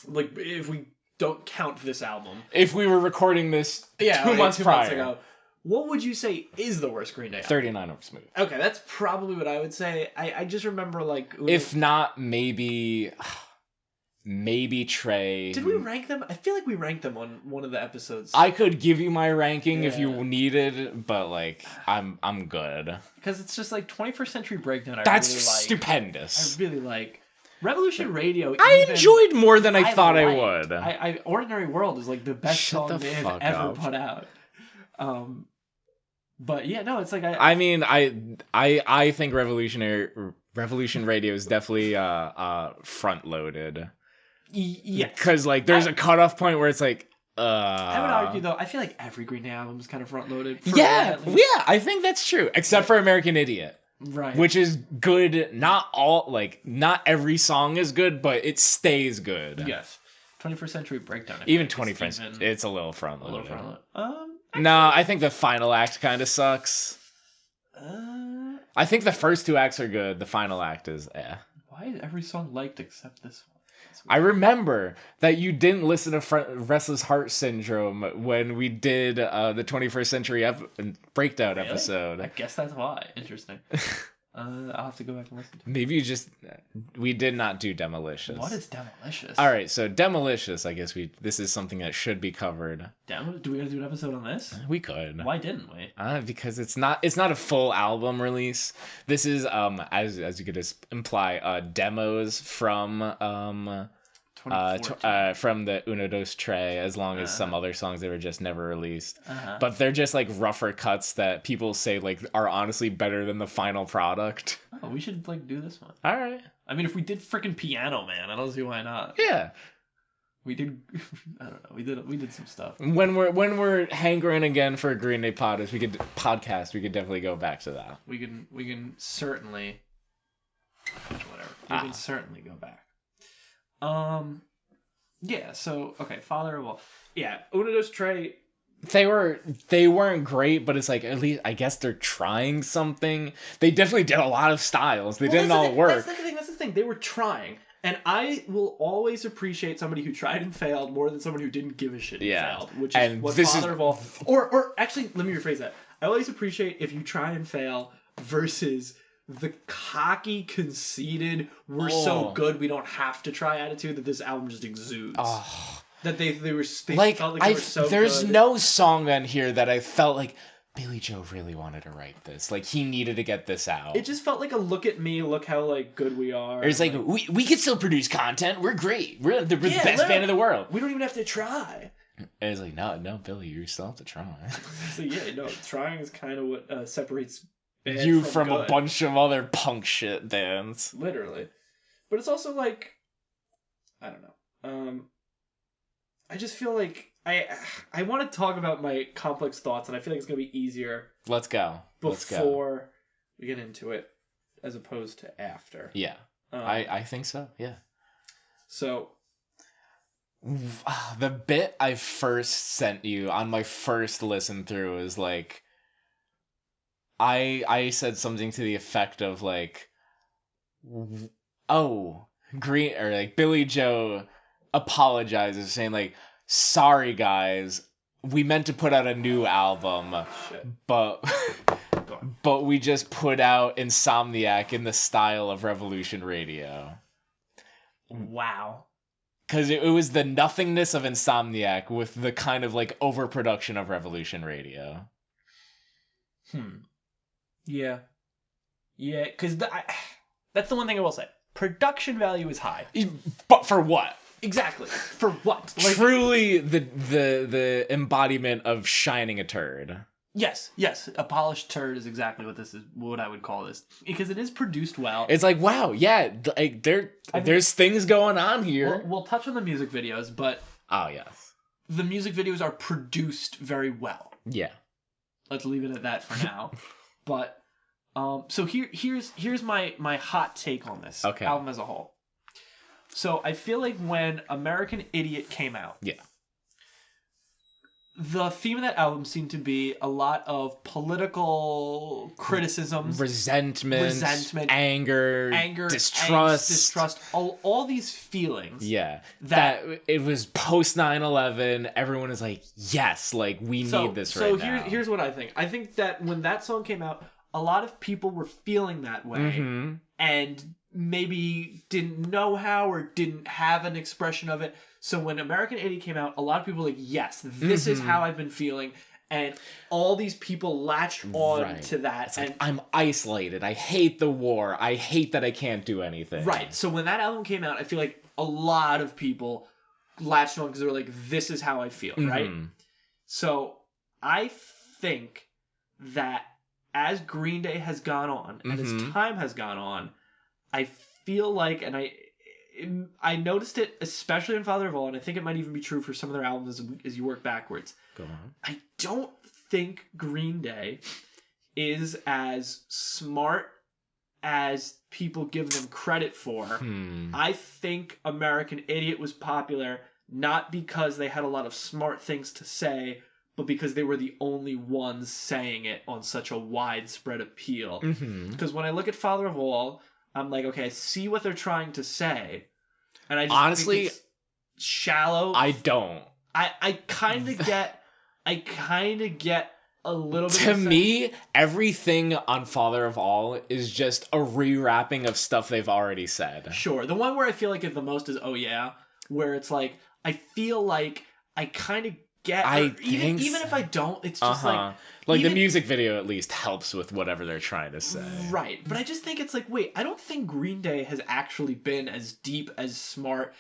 Like, if we don't count this album. If we were recording this 2 months ago. What would you say is the worst Green Day album? 39 Over Smooth. Okay, that's probably what I would say. I just remember, like... If not, maybe Trey. Did we rank them? I feel like we ranked them on one of the episodes. I could give you my ranking if you needed, but, like, I'm good. Because it's just, like, 21st Century Breakdown That's really like. stupendous. I really like. Revolution Radio. I enjoyed more than I thought I would. Ordinary World is, like, the best song they have ever put out. But yeah, no, it's like I mean, I think Revolution Radio is definitely front loaded. Yeah, because like there's a cutoff point where it's like. I would argue though. I feel like every Green Day album is kind of front loaded. Yeah, I think that's true, except for American Idiot. Right. Which is good. Not every song is good, but it stays good. Yes. 21st Century Breakdown. Even 21st, it's a little front loaded. Actually, no, I think the final act kind of sucks. I think the first 2 acts are good. The final act is Why is every song liked except this one? I remember that you didn't listen to Restless Heart Syndrome when we did the 21st Century Breakdown episode. I guess that's why. Interesting. I'll have to go back and listen to it. Maybe we did not do Demolicious. What is Demolicious? All right, so Demolicious, I guess this is something that should be covered. Do we gotta do an episode on this? We could. Why didn't we? Because it's not a full album release. This is as you could imply demos from from the Uno Dos Tres, as long as some other songs that were just never released. But they're just like rougher cuts that people say like are honestly better than the final product. Oh, we should like do this one. All right. I mean, if we did freaking Piano Man, I don't see why not. Yeah. We did. I don't know. We did some stuff. When we're hankering again for a Green Day podcast, we could definitely go back to that. We can certainly. Whatever. We can certainly go back. Yeah, so, okay, Father of All. Yeah, Uno Dos Tres. They weren't great, but it's like, at least, I guess they're trying something. They definitely did a lot of styles. They didn't all work. That's the thing. They were trying. And I will always appreciate somebody who tried and failed more than someone who didn't give a shit and failed. Which is what Father of All... Or actually, let me rephrase that. I always appreciate if you try and fail versus... the cocky, conceited, we're so good we don't have to try attitude that this album just exudes. That they like, felt like they were so there's good. no song on here that I felt like Billy Joe really wanted to write this. Like he needed to get this out. It just felt like a look at me, look how like good we are. It's like we can still produce content. We're great. We're the best band in the world. We don't even have to try. And it's like no, Billy, you still have to try. So yeah, no, trying is kind of what separates you from a bunch of other punk shit bands. Literally. But it's also like, I don't know. I just feel like I want to talk about my complex thoughts, and I feel like it's going to be easier. Let's go. Before we get into it, as opposed to after. Yeah. I think so, yeah. So. The bit I first sent you on my first listen through is like, I said something to the effect of like, oh, Green or like Billy Joe apologizes, saying like, "Sorry guys, we meant to put out a new album, Shit. but Go on. but we just put out Insomniac in the style of Revolution Radio." Wow. Because it was the nothingness of Insomniac with the kind of like overproduction of Revolution Radio. Yeah. Yeah, because that's the one thing I will say. Production value is high. But for what? Exactly. For what? Like, Truly the embodiment of shining a turd. yes. A polished turd is exactly what I would call this. Because it is produced well. It's like, wow, yeah, like there's things going on here. We'll touch on the music videos, but Oh yes. the music videos are produced very well. Yeah. Let's leave it at that for now. But so here's my hot take on this album as a whole. So I feel like when American Idiot came out, Yeah. the theme of that album seemed to be a lot of political criticisms, resentment, anger, distrust, distrust, all these feelings. Yeah. That it was post 9/11, everyone is like, yes, like we need this right now. So here's what I think. I think that when that song came out, a lot of people were feeling that way and maybe didn't know how or didn't have an expression of it. So when American Idiot came out, a lot of people were like, yes, this is how I've been feeling. And all these people latched on to that. It's like, I'm isolated. I hate the war. I hate that I can't do anything. Right. So when that album came out, I feel like a lot of people latched on because they were like, this is how I feel, right? So I think that as Green Day has gone on and as time has gone on, I feel like, and I noticed it especially in Father of All, and I think it might even be true for some of their albums as you work backwards. Go on. I don't think Green Day is as smart as people give them credit for. I think American Idiot was popular not because they had a lot of smart things to say, but because they were the only ones saying it on such a widespread appeal. Because when I look at Father of All, I'm like, okay, I see what they're trying to say, and I just honestly think it's shallow. I don't. I kind of get a little bit. To me, everything on Father of All is just a rewrapping of stuff they've already said. Sure, the one where I feel like it the most is Oh Yeah, where it's like I feel like I kind of get. Even if I don't, it's just like the music video at least helps with whatever they're trying to say. Right, but I just think it's like, wait, I don't think Green Day has actually been as deep, as smart.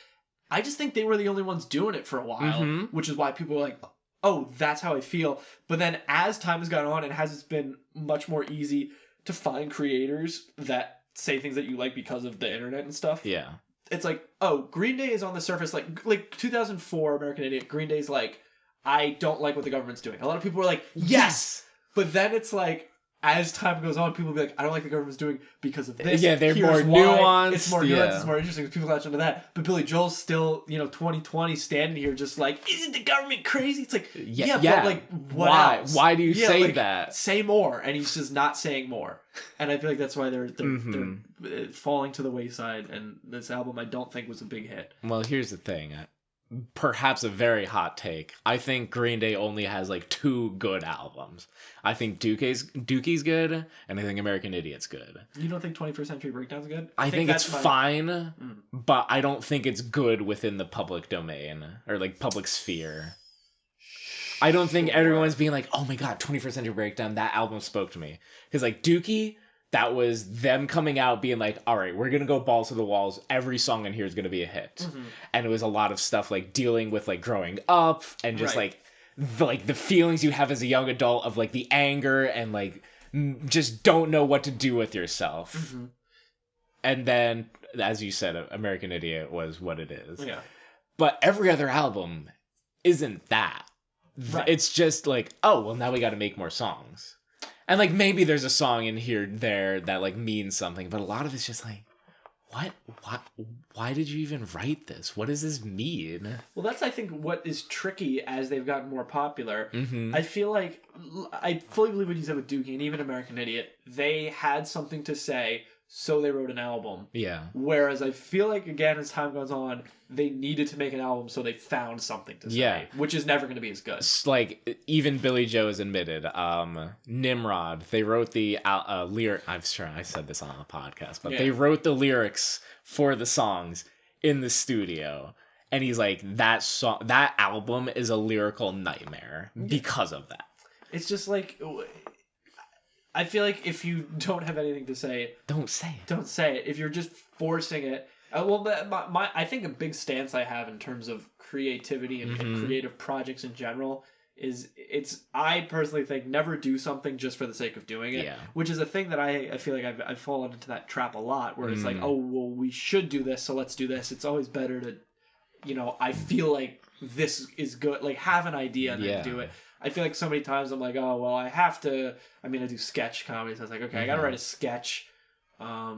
I just think they were the only ones doing it for a while, which is why people were like, oh, that's how I feel. But then as time has gone on, it's been much more easy to find creators that say things that you like because of the internet and stuff. Yeah. It's like, oh, Green Day is on the surface, like 2004 American Idiot, Green Day's like, I don't like what the government's doing. A lot of people are like, yes! But then it's like, as time goes on, people will be like, I don't like the government's doing because of this. Yeah, they're more nuanced. It's more nuanced, it's more interesting. People latch onto that. But Billy Joel's still, 2020 standing here just like, isn't the government crazy? It's like, yeah. But like, what why? else? Why do you say that? Say more. And he's just not saying more. And I feel like that's why they're falling to the wayside. And this album, I don't think was a big hit. Well, here's the thing. Perhaps a very hot take. I think Green Day only has like 2 good albums. I think Dookie's good, and I think American Idiot's good. You don't think 21st Century Breakdown's good? I think it's fine, but I don't think it's good within the public domain or like public sphere. I don't think everyone's being like, oh my god, 21st Century Breakdown, that album spoke to me. Because like Dookie, that was them coming out being like, all right, we're going to go balls to the walls. Every song in here is going to be a hit. And it was a lot of stuff like dealing with like growing up and just like the feelings you have as a young adult of like the anger and like just don't know what to do with yourself. And then, as you said, American Idiot was what it is. Yeah. But every other album isn't that. Right. It's just like, oh, well, now we got to make more songs. And, like, maybe there's a song in here, there, that, like, means something. But a lot of it's just like, why did you even write this? What does this mean? Well, that's, I think, what is tricky as they've gotten more popular. I feel like, I fully believe what you said with Dookie and even American Idiot. They had something to say, so they wrote an album. Yeah. Whereas I feel like, again, as time goes on, they needed to make an album, so they found something to say. Yeah. Which is never going to be as good. It's like, even Billy Joe has admitted, Nimrod, they wrote the lyric. I'm sure I said this on the podcast, but they wrote the lyrics for the songs in the studio. And he's like, that album is a lyrical nightmare because of that. It's just like, I feel like if you don't have anything to say, don't say it. Don't say it. If you're just forcing it, I think a big stance I have in terms of creativity and creative projects in general is I personally think never do something just for the sake of doing it. Yeah. Which is a thing that I feel like I've fallen into that trap a lot, where it's like, oh well, we should do this, so let's do this. It's always better to, I feel like this is good. Like, have an idea and then do it. I feel like so many times I'm like, oh, well, I have to... I mean, I do sketch comedy, so I was like, okay, I gotta write a sketch. I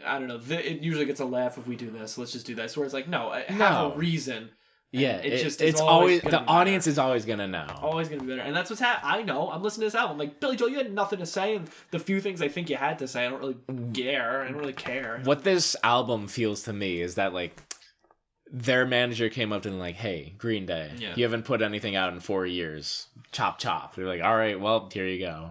don't know. It usually gets a laugh if we do this. Let's just do this. Where it's like, no, I have a reason. Yeah, it's always the audience is always gonna know. Always gonna be better, and that's what's happening. I know. I'm listening to this album. I'm like, Billy Joel, you had nothing to say, and the few things I think you had to say, I don't really care. I don't really care. What this album feels to me is that, like, their manager came up to them like, hey, Green Day, you haven't put anything out in 4 years. Chop, chop. They're like, all right, well, here you go.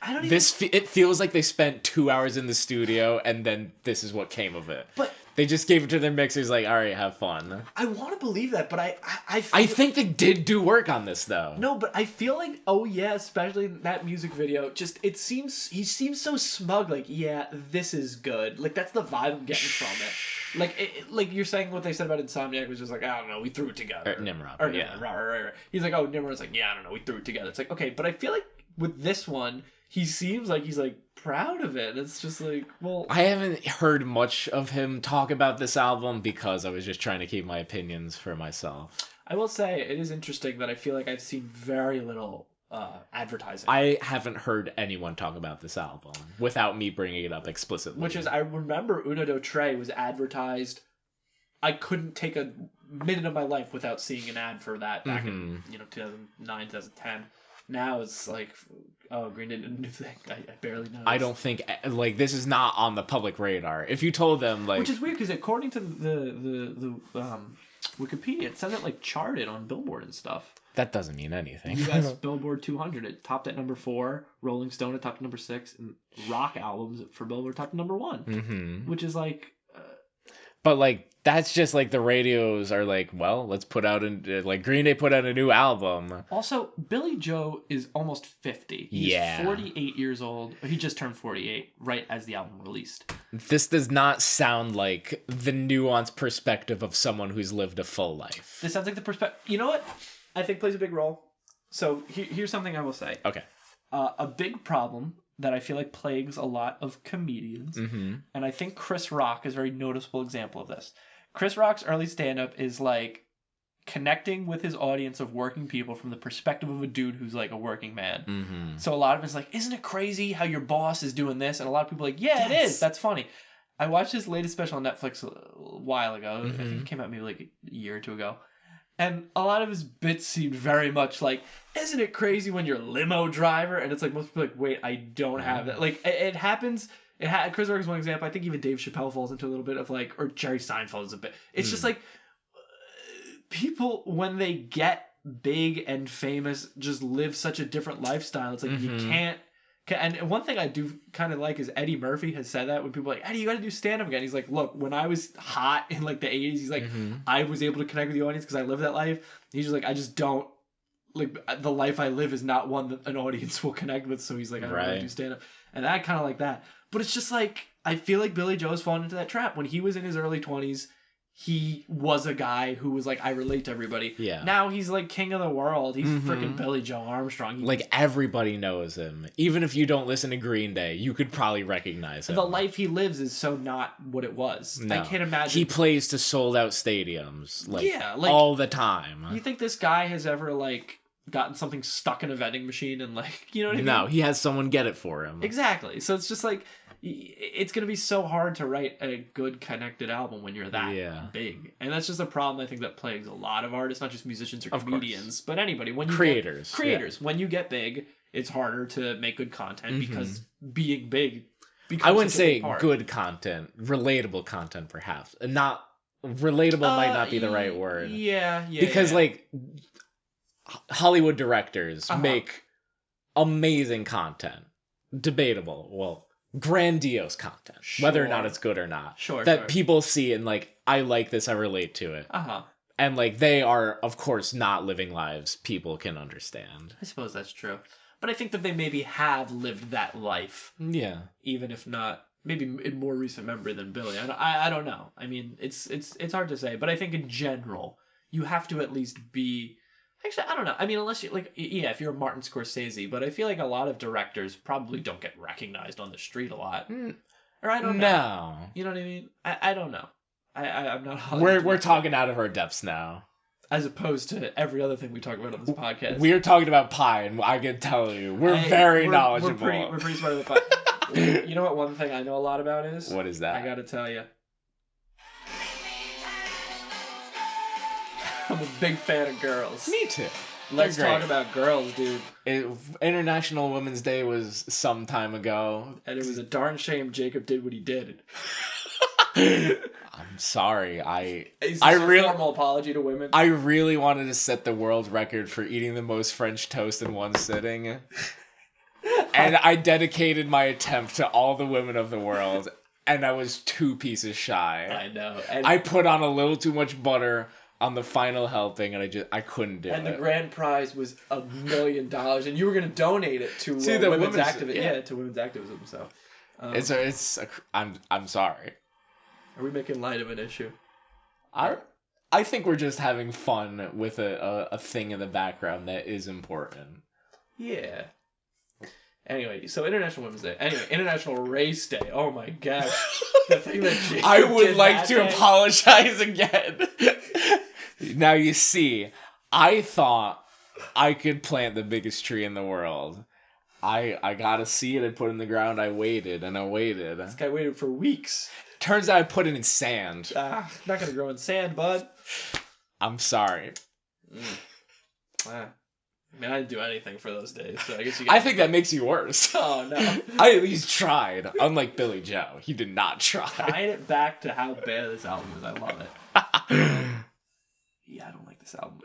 It feels like they spent 2 hours in the studio, and then this is what came of it. But they just gave it to their mixers like, all right, have fun. I want to believe that, but I think they did do work on this, though. No, but I feel like, oh yeah, especially that music video, he seems so smug, like, yeah, this is good. Like, that's the vibe I'm getting from it. Like you're saying what they said about Insomniac was just like, I don't know, we threw it together. Nimrod. Right. He's like, oh, Nimrod's like, yeah, I don't know, we threw it together. It's like, okay, but I feel like with this one, he seems like he's like proud of it. It's just like, well, I haven't heard much of him talk about this album because I was just trying to keep my opinions for myself. I will say it is interesting that I feel like I've seen very little advertising. I haven't heard anyone talk about this album without me bringing it up explicitly. Which is, I remember Una do Tre was advertised. I couldn't take a minute of my life without seeing an ad for that back in 2009, 2010. Now it's like, oh, Green Day did a new thing. I barely know. I don't think, like, this is not on the public radar. If you told them, like... Which is weird, because according to the Wikipedia, it says it, like, charted on Billboard and stuff. That doesn't mean anything. US Billboard 200, it topped at number 4. Rolling Stone, it topped at number 6. And rock albums for Billboard topped at number 1. Which is, like... But, like, that's just, like, the radios are like, well, let's put out, like, Green Day put out a new album. Also, Billy Joe is almost 50. He's 48 years old. He just turned 48 right as the album released. This does not sound like the nuanced perspective of someone who's lived a full life. This sounds like the perspective... You know what I think plays a big role? So, here's something I will say. Okay. A big problem that I feel like plagues a lot of comedians, and I think Chris Rock is a very noticeable example of this. Chris Rock's early stand-up is like connecting with his audience of working people from the perspective of a dude who's like a working man. So a lot of it's like, isn't it crazy how your boss is doing this? And a lot of people are like, yeah, it is. That's funny. I watched his latest special on Netflix a while ago. I think it came out maybe like a year or two ago. And a lot of his bits seemed very much like, isn't it crazy when you're a limo driver? And it's like, most people are like, wait, I don't have that. Like, it happens. Chris Rock is one example. I think even Dave Chappelle falls into a little bit of like, or Jerry Seinfeld is a bit. It's just like, people, when they get big and famous, just live such a different lifestyle. It's like, you can't. And one thing I do kind of like is Eddie Murphy has said that when people are like, Eddie, you got to do stand-up again. He's like, look, when I was hot in like the 80s, he's like, I was able to connect with the audience because I lived that life. He's just like, I just don't, like, the life I live is not one that an audience will connect with. So he's like, I don't want to do stand-up. And I kind of like that. But it's just like, I feel like Billy Joe's fallen into that trap. When he was in his early 20s, he was a guy who was like, I relate to everybody. Yeah. Now he's like king of the world. He's freaking Billy Joe Armstrong. Like, everybody knows him. Even if you don't listen to Green Day, you could probably recognize him. The life he lives is so not what it was. No. I can't imagine. He plays to sold out stadiums. Like, all the time. You think this guy has ever, like, gotten something stuck in a vending machine and, like, you know what I mean? No, he has someone get it for him. Exactly. So it's just like, it's going to be so hard to write a good connected album when you're that big. And that's just a problem I think that plagues a lot of artists, not just musicians or comedians, but anybody. When you creators. When you get big, it's harder to make good content because being big becomes I wouldn't such a big say part. good content, relatable content, perhaps. Not relatable might not be the right word. Yeah, Because like Hollywood directors make amazing content, debatable, well, grandiose content, whether or not it's good or not. That people see and like, I like this, I relate to it. And like, they are, of course, not living lives people can understand. I suppose that's true. But I think that they maybe have lived that life. Yeah. Even if not, maybe in more recent memory than Billy. I don't know. I mean, it's hard to say. But I think in general, you have to at least be... Actually, I don't know. I mean, unless you, like, yeah, if you're Martin Scorsese. But I feel like a lot of directors probably don't get recognized on the street a lot. Or I don't know. No. You know what I mean? I don't know. I'm not... We're talking out of our depths now. As opposed to every other thing we talk about on this podcast. We're talking about pie, and I can tell you, we're very knowledgeable. We're pretty smart about pie. You know what one thing I know a lot about is? What is that? I gotta tell you. I'm a big fan of girls. Me too. Let's talk about girls, dude. International Women's Day was some time ago. And it was a darn shame Jacob did what he did. I'm sorry. Formal apology to women. I really wanted to set the world record for eating the most French toast in one sitting. And I dedicated my attempt to all the women of the world. And I was 2 pieces shy. I know. And I put on a little too much butter on the final helping, and I couldn't do it. And the grand prize was $1 million, and you were going to donate it to women's activism. Yeah, to women's activism. So I'm sorry. Are we making light of an issue? I think we're just having fun with a thing in the background that is important. Yeah. Anyway, so International Women's Day. Anyway, International Race Day. Oh my gosh. The thing that Jacob I would like to apologize again. Now you see, I thought I could plant the biggest tree in the world. I got a seed, I put it in the ground, I waited, and I waited. This guy waited for weeks. Turns out I put it in sand. Not gonna grow in sand, bud. I'm sorry. I mean, I didn't do anything for those days, so I guess you. I think that makes you worse. Oh no! I at least tried. Unlike Billy Joe, he did not try. Tying it back to how bad this album is, I love it. Yeah, I don't like this album.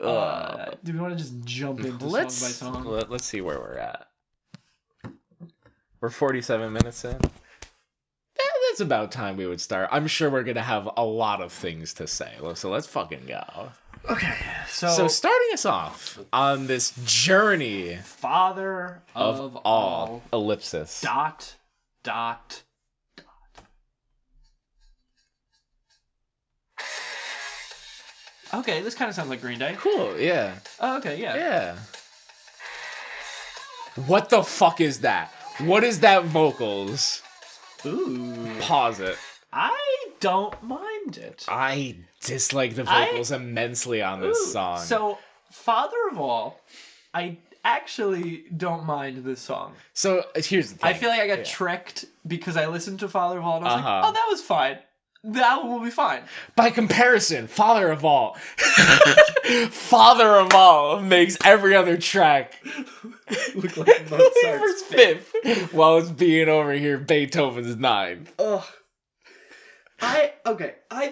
Do we want to just jump into song by song? Let's see where we're at. We're 47 minutes in. That's about time we would start. I'm sure we're going to have a lot of things to say. So let's fucking go. Okay. So starting us off on this journey. Father of all. Ellipsis. ... Okay, this kind of sounds like Green Day. Cool, yeah. Oh, okay, yeah. Yeah. What the fuck is that? What is that vocals? Ooh. Pause it. I don't mind it. I dislike the vocals immensely on this song. So, Father of All, I actually don't mind this song. So, here's the thing. I feel like I got tricked because I listened to Father of All and I was like, oh, that was fine. The album will be fine. By comparison, Father of All. Father of All makes every other track look like Mozart's fifth while it's being over here Beethoven's ninth. Ugh. I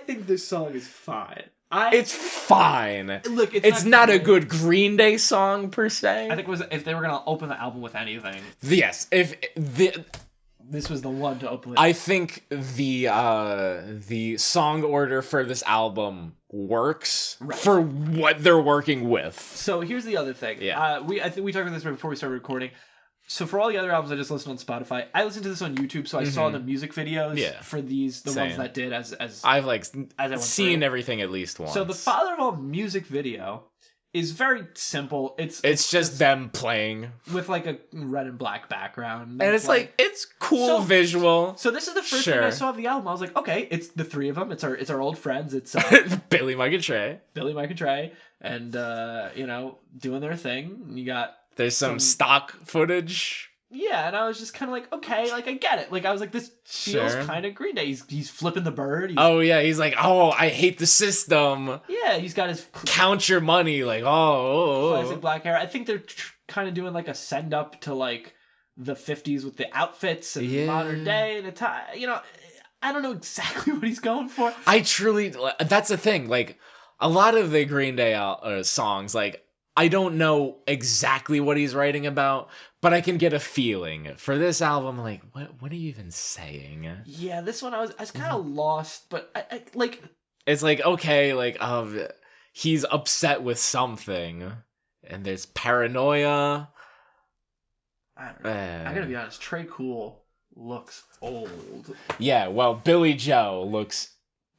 think this song is fine. It's fine. Look, it's not a good Green Day song per se. I think if they were gonna open the album with anything. Yes, this was the one to open it. I think the song order for this album works for what they're working with. So here's the other thing. Yeah. I think we talked about this right before we started recording. So for all the other albums I just listened on Spotify, I listened to this on YouTube, so I saw the music videos for the ones that did as I've seen through. Everything at least once. So the Father of All music video is very simple. It's just them playing with like a red and black background, and it's like it's cool visual. So this is the first thing I saw of the album. I was like, okay, it's the three of them. It's our old friends. It's Billy, Mike, and Trey. Billy, Mike, and Trey, and doing their thing. You got there's some stock footage. Yeah, and I was just kind of like, okay, like I get it. Like I was like, this feels kind of Green Day. He's flipping the bird. He's like, oh, I hate the system. Yeah, he's got his count your money, like classic black hair. I think they're kind of doing like a send up to like the 50s with the outfits and modern day and I don't know exactly what he's going for. That's the thing. Like, a lot of the Green Day songs, like, I don't know exactly what he's writing about, but I can get a feeling. For this album, like, what are you even saying? Yeah, this one I was kind of lost, but I like. It's like, okay, like, he's upset with something, and there's paranoia. I don't know. I gotta be honest. Tré Cool looks old. Yeah, well, Billy Joe looks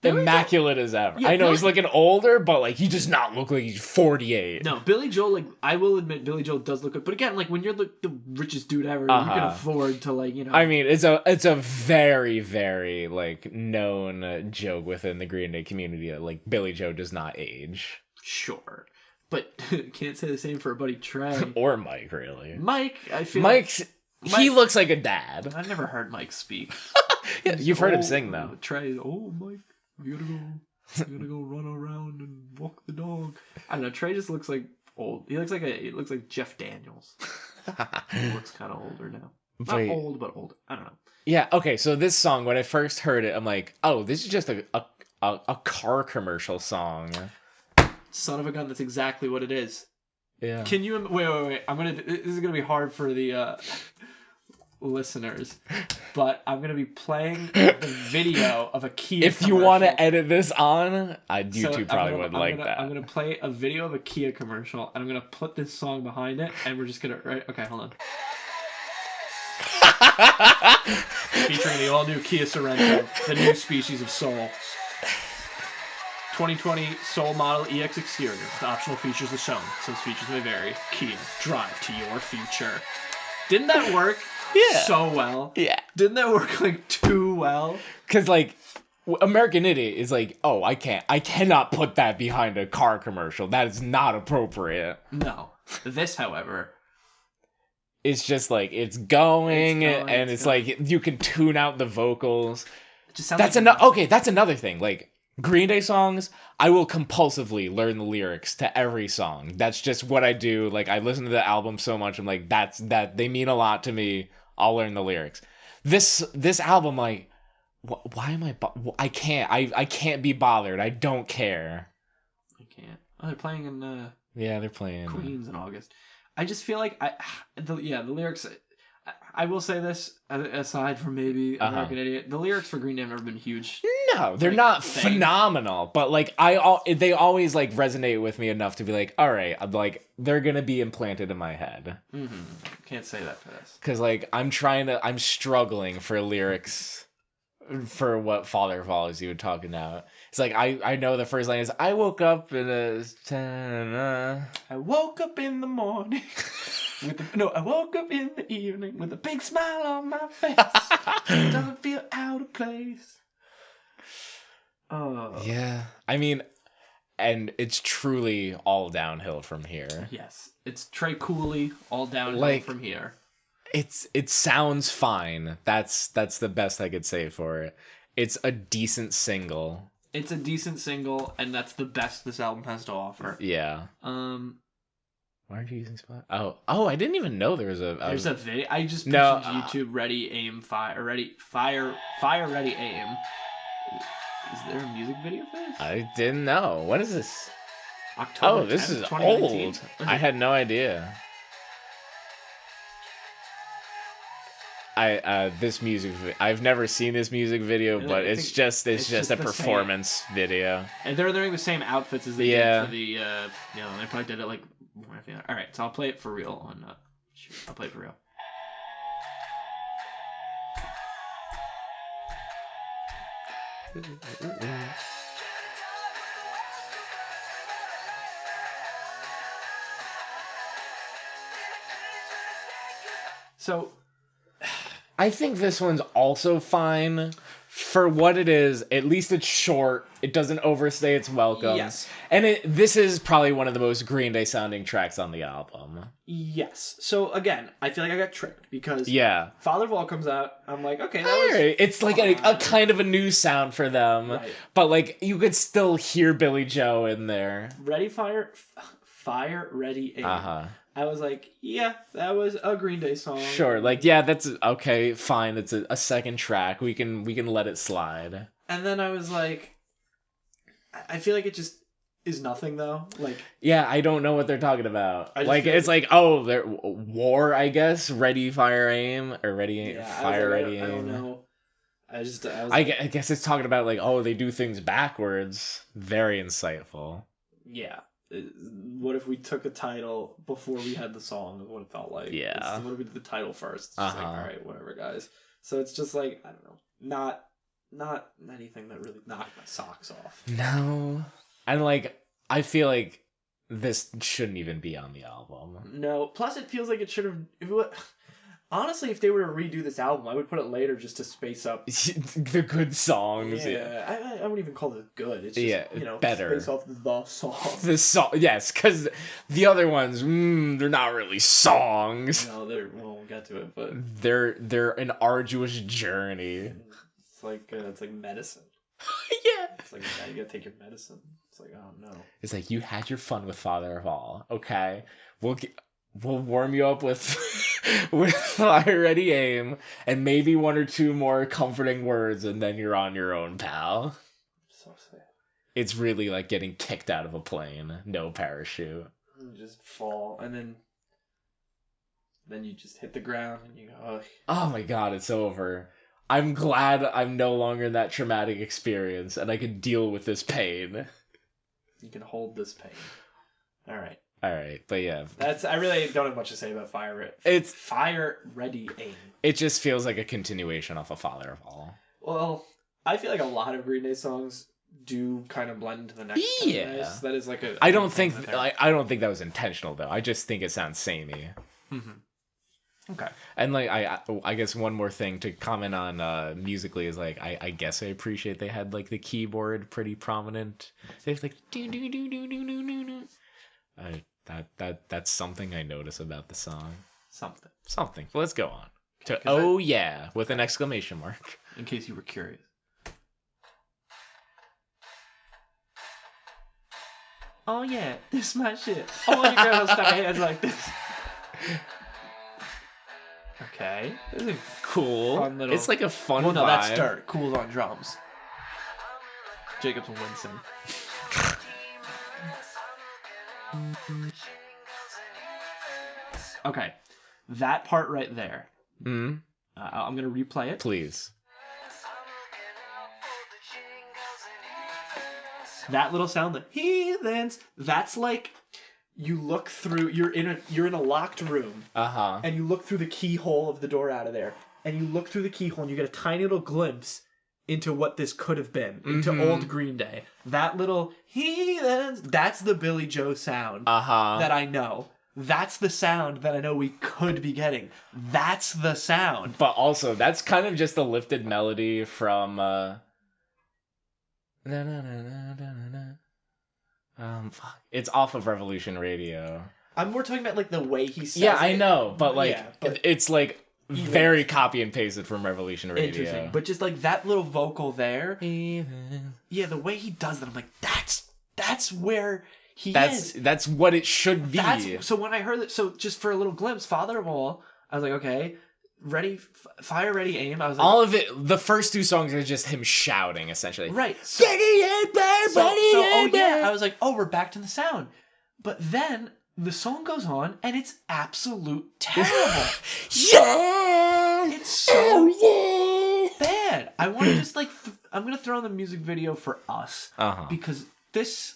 immaculate as ever. Yeah, I know he's looking older, but like he does not look like he's 48. No, Billy Joel, like, I will admit Billy Joel does look good, but again, like, when you're the richest dude ever, you can afford to, like, I mean, it's a very, very like known joke within the Green Day community that, like, Billy Joe does not age. Sure, but can't say the same for our buddy Trey or Mike, really. Mike, I feel he looks like a dad. I've never heard Mike speak. Yeah, you've heard him sing though. Trey, Mike, you gotta go run around and walk the dog. I don't know. Trey just looks like old. He looks like Jeff Daniels. He looks kind of older now. Not old, but older. I don't know. Yeah. Okay. So this song, when I first heard it, I'm like, oh, this is just a car commercial song. Son of a gun. That's exactly what it is. Yeah. Can you wait? This is gonna be hard for the listeners, but I'm gonna be playing the video of a Kia if you want to edit this on, YouTube probably wouldn't like that. I'm gonna play a video of a Kia commercial, and I'm gonna put this song behind it, and we're just gonna okay, hold on. Featuring the all-new Kia Sorento, the new species of soul. 2020 Soul Model EX exterior with optional features as shown. Some features may vary. Kia, drive to your future. Didn't that work? Yeah. So well. Yeah. Didn't that work like too well? Because like American Idiot is like, oh, I cannot put that behind a car commercial. That is not appropriate. No. This, however, it's just like it's going and it's like you can tune out the vocals. It just sounds that's that's another thing. Like Green Day songs, I will compulsively learn the lyrics to every song. That's just what I do. Like, I listen to the album so much, I'm like, that they mean a lot to me. I'll learn the lyrics. This album, like, why am I can't be bothered. I don't care. I can't. Oh, they're playing in yeah, they're playing Queens in August. I just feel like the lyrics. I will say this, aside from maybe American Idiot, the lyrics for Green Day have never been huge. No, they're not phenomenal, but like they always like resonate with me enough to be like, all right, I'm like they're gonna be implanted in my head. Mm-hmm. Can't say that for this. Because like I'm struggling for lyrics for what Father Follows You were talking about. It's like I know the first line is I woke up in I woke up in the morning. I woke up in the evening with a big smile on my face. It doesn't feel out of place. Yeah. I mean, and it's truly all downhill from here. Yes. It's Tré Cooley, all downhill from here. It sounds fine. That's the best I could say for it. It's a decent single. It's a decent single, and that's the best this album has to offer. Yeah. Why aren't you using Spot? Oh, I didn't even know there was a... There's a video. I just mentioned YouTube, ready, aim, fire, ready, fire, ready, aim. Is there a music video for this? I didn't know. What is this? October 10th, this is 2019. Old. I had no idea. This music I've never seen this music video, but it's just a performance video. And they're wearing the same outfits as they did for the they probably did it like more. All right, so I'll play it for real on I'll play it for real. So I think this one's also fine for what it is. At least it's short. It doesn't overstay its welcome. Yes. And this is probably one of the most Green Day sounding tracks on the album. Yes. So again, I feel like I got tricked because Father of All comes out. I'm like, okay, that was it's like a kind of a new sound for them. Right. But like you could still hear Billy Joe in there. Ready, fire, ready, aim. I was like, yeah, that was a Green Day song. Sure, like yeah, that's okay, fine. That's a second track. We can let it slide. And then I was like, I feel like it just is nothing though. Like, yeah, I don't know what they're talking about. Like feel it's like oh, they're war, I guess. Ready, fire, aim, or ready, fire, ready, I aim. don't know. I was I guess it's talking about like oh, they do things backwards. Very insightful. Yeah. What if we took a title before we had the song? Is what it felt like. Yeah. What if we did the title first? It's just like, all right, whatever, guys. So it's just like I don't know, not anything that really knocked my socks off. No, and like I feel like this shouldn't even be on the album. No. Plus, it feels like it should have. Honestly, if they were to redo this album, I would put it later just to space up the good songs. Yeah. I wouldn't even call it good. It's just, better. Space off the song. The song, yes, because the other ones, they're not really songs. No, we'll get to it, but they're an arduous journey. It's like medicine. Yeah. It's like you gotta take your medicine. It's like, oh no. It's like you had your fun with Father of All. Okay, we'll warm you up with fire, ready, aim, and maybe one or two more comforting words, and then you're on your own, pal. So sad. It's really like getting kicked out of a plane, no parachute. You just fall, and then you just hit the ground, and you go, ugh. Oh my god, it's over. I'm glad I'm no longer in that traumatic experience, and I can deal with this pain. You can hold this pain. All right. But yeah. I really don't have much to say about It's Fire, Ready, Aim. It just feels like a continuation of a Father of All. Well, I feel like a lot of Green Day songs do kind of blend into the next. Yeah. That is like a. I don't think that was intentional though. I just think it sounds samey. Mm-hmm. Okay. And like I guess one more thing to comment on musically is like I guess I appreciate they had like the keyboard pretty prominent. There's like do do do do do do do. That's something I notice about the song. Something. Let's go on to "Oh Yeah" with an exclamation mark. In case you were curious. Oh yeah, this is my shit. All your girls stuck their hands like this. Okay. This is cool. Fun little... It's like a fun Well, no, vibe. that's Dirt. Cool's on drums. Jacobs and Winston. Okay. That part right there. Mm-hmm. I'm going to replay it. Please. That little sound, the heathens, that's like you look through, you're in a locked room. Uh-huh. And you look through the keyhole of the door out of there. And you look through the keyhole and you get a tiny little glimpse into what this could have been, into old Green Day. That little heathens, that's the Billy Joe sound that I know. That's the sound that I know we could be getting. That's the sound. But also, that's kind of just a lifted melody from fuck. It's off of Revolution Radio. I'm more talking about like the way he says I know, but like but it's like very copy and pasted from Revolution Radio. Interesting. But just like that little vocal there. Yeah, the way he does that, I'm like, that's where he is. That's what it should be. So when I heard that, so just for a little glimpse, Father of All, I was like, okay, ready, fire, ready, aim. I was like, all of it. The first two songs are just him shouting, essentially. Right. I was like, oh, we're back to the sound. But then the song goes on, and it's absolute terrible. It's so bad. I want to just like, I'm gonna throw in the music video for Us because this.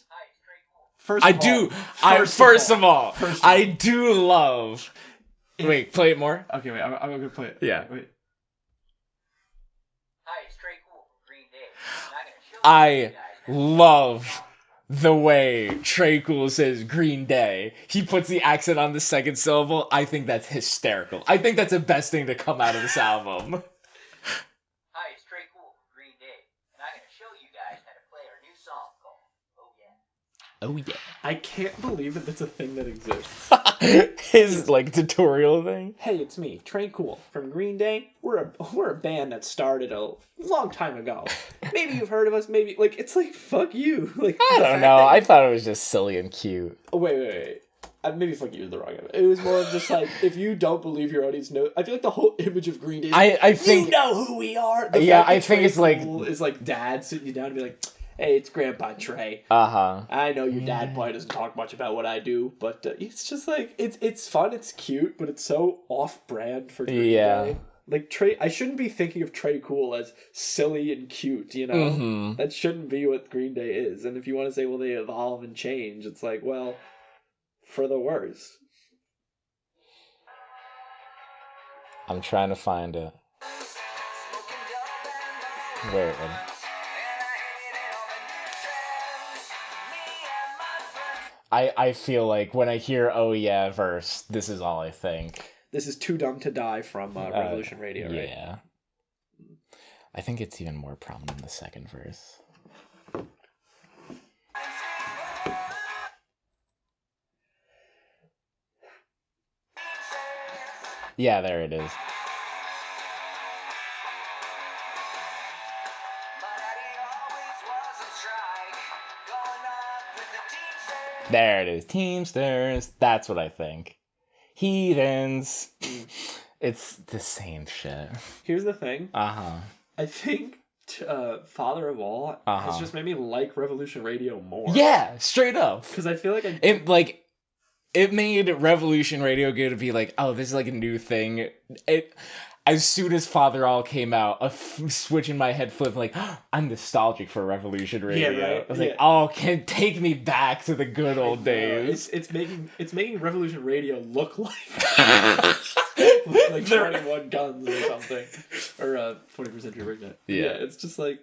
First of all, I do love. Wait, play it more. Okay, wait. I'm gonna play it. Yeah. Wait. Hi, it's Trey Cool from Green Day. I love the way Trey Cool says Green Day. He puts the accent on the second syllable. I think that's hysterical. I think that's the best thing to come out of this album. Hi, it's Trey Cool from Green Day, and I'm gonna show you guys how to play our new song called "Oh Yeah." Oh yeah. I can't believe that that's a thing that exists. His like tutorial thing. Hey, it's me, Trey Cool from Green Day. We're a band that started a long time ago. Maybe you've heard of us. Maybe it's like fuck you. Like I don't know. I thought it was just silly and cute. Oh, wait. maybe fuck you is the wrong image. It was more of just like, if you don't believe your audience knows, I feel like the whole image of Green Day is I think you know who we are. The Yeah, fact that I think Trey it's like- Cool is like dad sitting you down and be like, hey, it's Grandpa Trey. uh-huh. I know your dad probably doesn't talk much about what I do, but it's just like it's fun, it's cute, but it's so off-brand for Green Yeah. Day. Like Trey, I shouldn't be thinking of Trey Cool as silly and cute, you know? Mhm. That shouldn't be what Green Day is. And if you want to say, well, they evolve and change, it's like, well, for the worse. I'm trying to find it. Where? I feel like when I hear "Oh yeah" verse, this is all I think. This is Too Dumb to Die from Revolution Radio, right? Yeah. I think it's even more prominent in the second verse. Yeah, there it is. There it is. Teamsters. That's what I think. Heathens. It's the same shit. Here's the thing. Uh-huh. I think Father of All has just made me like Revolution Radio more. Yeah, straight up. Because I feel like It made Revolution Radio go to be like, oh, this is like a new thing. As soon as Father All came out, a switch in my head flipped, like, I'm nostalgic for Revolution Radio. Yeah, right. I was like, oh, can take me back to the good old days. It's making Revolution Radio look like like 21 Guns or something, or 21st Century Breakdown. Yeah, it's just like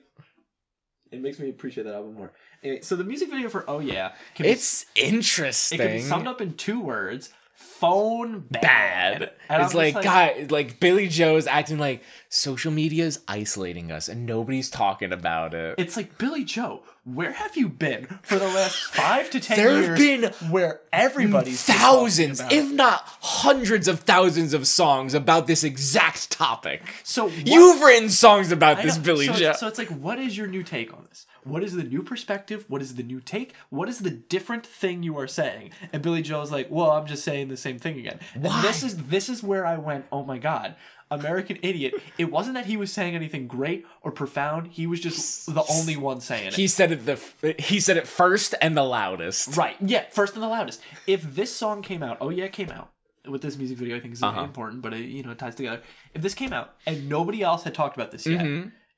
it makes me appreciate that album more. Anyway, so the music video for Oh Yeah, it's interesting. It can be summed up in 2 words. Phone bad. And it's like, guy, like Billy Joe is acting like social media is isolating us and nobody's talking about it. It's like, Billy Joe, where have you been for the last 5 to 10 there years? have been where everybody's thousands, about if not hundreds of thousands of songs about this exact topic. So you've written songs about this, Billy Joe. So it's like, what is your new take on this? What is the new perspective? What is the new take? What is the different thing you are saying? And Billy Joe's like, well, I'm just saying the same thing again. Why? And this is where I went, oh my God. American Idiot. It wasn't that he was saying anything great or profound. He was just the only one saying it. He said it first and the loudest. Right. Yeah, first and the loudest. If this song came out, Oh Yeah came out, with this music video, I think is important, but it ties together. If this came out and nobody else had talked about this yet,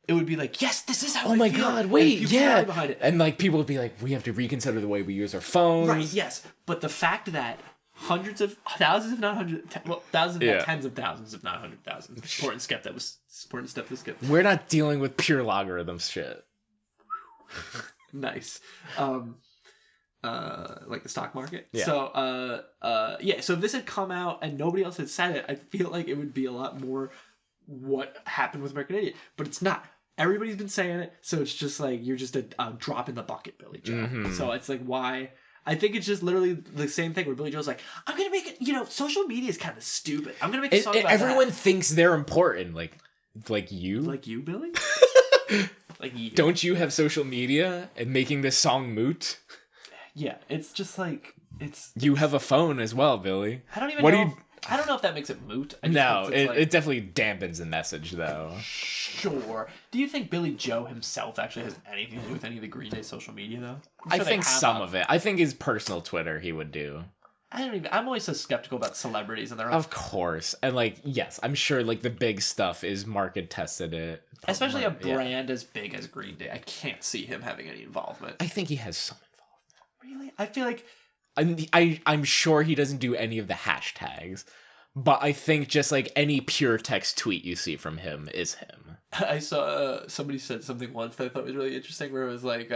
it would be like, yes, this is how I feel. Oh my God, wait, yeah. Behind it. And like people would be like, we have to reconsider the way we use our phones. Right, yes. But the fact that hundreds of thousands, if not hundreds, thousands, if not tens of thousands, if not 100,000. Important step to skip. We're not dealing with pure logarithms shit. Nice. Like the stock market. Yeah. So so if this had come out and nobody else had said it, I feel like it would be a lot more what happened with American Idiot. But it's not. Everybody's been saying it, so it's just like you're just a drop in the bucket, Billy Joe. Mm-hmm. So it's like, why? I think it's just literally the same thing where Billy Joe's like, I'm gonna make it. Social media is kind of stupid. I'm gonna make a song about everyone that. thinks they're important, like you. Like you, Billy. Like you. Don't you have social media and making this song moot? Yeah, it's just like it's. You have a phone as well, Billy. I don't even know. I don't know if that makes it moot. No, it definitely dampens the message, though. Sure. Do you think Billy Joe himself actually has anything to do with any of the Green Day social media, though? I think some of it. I think his personal Twitter he would do. I'm always so skeptical about celebrities and their own. Of course. And, yes, I'm sure, the big stuff is market tested it. Especially a brand as big as Green Day. I can't see him having any involvement. I think he has some involvement. Really? I feel like... I'm sure he doesn't do any of the hashtags, but I think just any pure text tweet you see from him is him. I saw somebody said something once that I thought was really interesting, where it was like,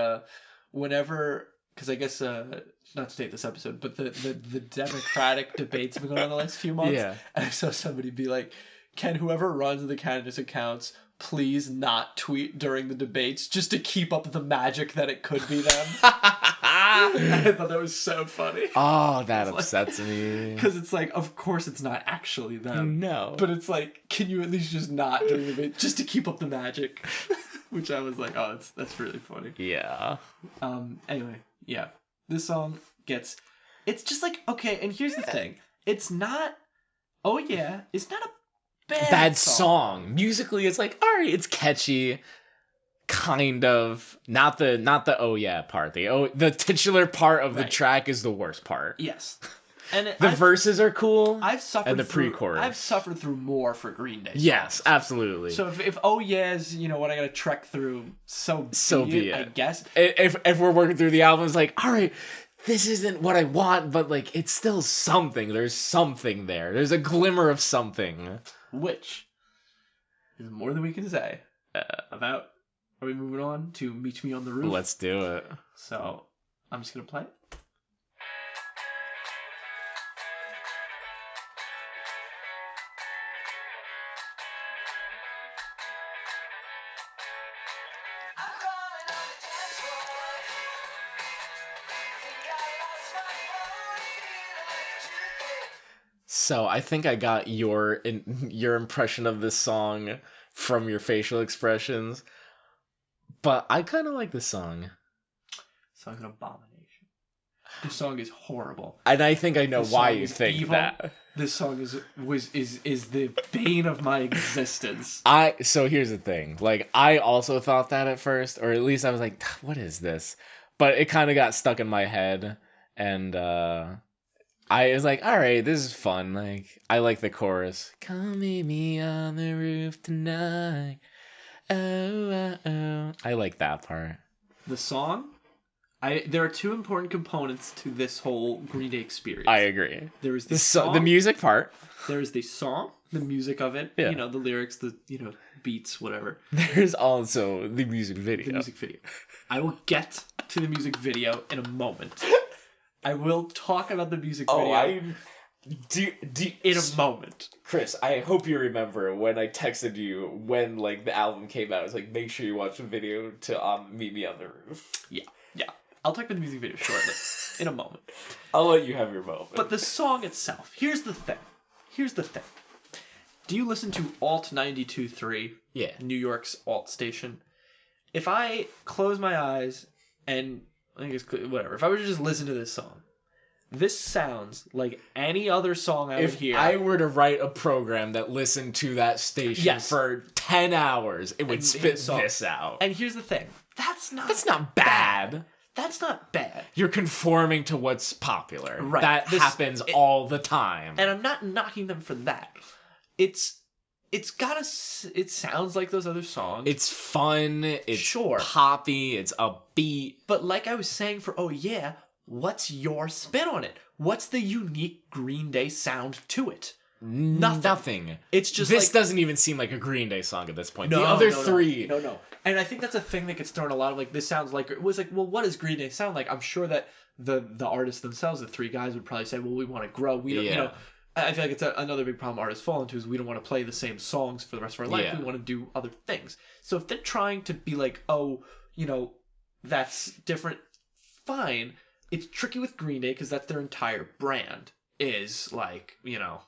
whenever, because I guess not to take this episode, but the Democratic debates have been going on the last few months. Yeah. And I saw somebody be like, can whoever runs the candidates' accounts please not tweet during the debates just to keep up the magic that it could be them? I thought that was so funny. Oh, that upsets me. Because it's like, of course it's not actually them. No. But it's like, can you at least just not during the debate just to keep up the magic? Which I was like, oh, that's really funny. Yeah. Anyway, yeah. This song gets It's just like, okay, and here's the thing. It's not, oh yeah, it's not a bad song. Musically, it's like, all right, it's catchy. Kind of. Not the oh yeah part. The titular part of the track is the worst part. Yes. And the verses are cool. I've suffered and the pre-chorus. I've suffered through more for Green Day songs. Yes, absolutely. So if oh yeah is, you know, what I gotta trek through, so be it, I guess. If we're working through the album, it's like, all right, this isn't what I want, but like it's still something. There's something there. There's a glimmer of something. Which is more than we can say about. Are we moving on to Meet Me on the Roof? Let's do it. So I'm just gonna play it. So I think I got your impression of this song from your facial expressions, but I kind of like this song. Song's an abomination. This song is horrible, and I think I know why you think evil. that. This song is the bane of my existence. So here's the thing. Like, I also thought that at first, or at least I was like, what is this? But it kind of got stuck in my head, and I was like, all right, this is fun. Like, I like the chorus. Come meet me on the roof tonight. Oh, oh, oh. I like that part. The song? There are two important components to this whole Green Day experience. I agree. There is the song, the music part. There is the song, the music of it. Yeah. You know, the lyrics, the beats, whatever. There's also the music video. The music video. I will get to the music video in a moment. I will talk about the music video. In a moment. Chris, I hope you remember when I texted you when like the album came out. I was like, make sure you watch the video to Meet Me on the Roof. Yeah. I'll talk about the music video shortly. In a moment. I'll let you have your moment. But the song itself, here's the thing. Do you listen to Alt 92.3? Yeah. New York's alt station. If I close my eyes and I think it's whatever. If I were to just listen to this song, this sounds like any other song I would hear. If I were to write a program that listened to that station for 10 hours, it would spit this out. And here's the thing. That's not bad. That's not bad. You're conforming to what's popular. Right. That happens all the time. And I'm not knocking them for that. It sounds like those other songs. It's fun. It's poppy. It's upbeat. But like I was saying for Oh Yeah, what's your spin on it? What's the unique Green Day sound to it? Nothing. It's just this doesn't even seem like a Green Day song at this point. No, the other three. No. And I think that's a thing that gets thrown a lot of like this sounds like it was like, well, what does Green Day sound like? I'm sure that the artists themselves, the three guys, would probably say, well, we want to grow. We don't, you know. I feel like it's another big problem artists fall into is we don't want to play the same songs for the rest of our life. Yeah. We want to do other things. So if they're trying to be like, oh, you know, that's different, fine. It's tricky with Green Day because that's their entire brand is like, you know,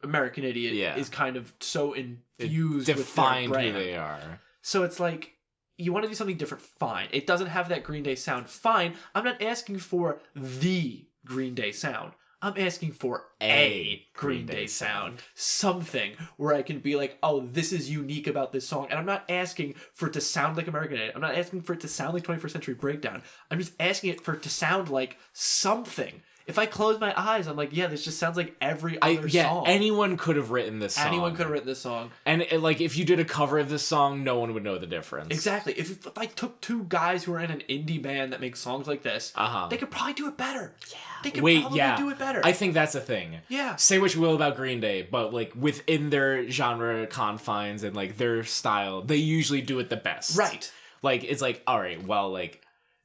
American Idiot is kind of so infused with their brand. Who they are. So it's like, you want to do something different, fine. It doesn't have that Green Day sound, fine. I'm not asking for the Green Day sound. I'm asking for a Green Day sound. Something where I can be like, oh, this is unique about this song. And I'm not asking for it to sound like American Idiot. I'm not asking for it to sound like 21st Century Breakdown. I'm just asking for it to sound like something. If I close my eyes, I'm like, yeah, this just sounds like every other song. Anyone could have written this song. And if you did a cover of this song, no one would know the difference. Exactly. If I took two guys who are in an indie band that makes songs like this, they could probably do it better. Yeah. They could probably do it better. I think that's the thing. Yeah. Say what you will about Green Day, but like within their genre confines and like their style, they usually do it the best. Right. Like, it's like, all right, well, like,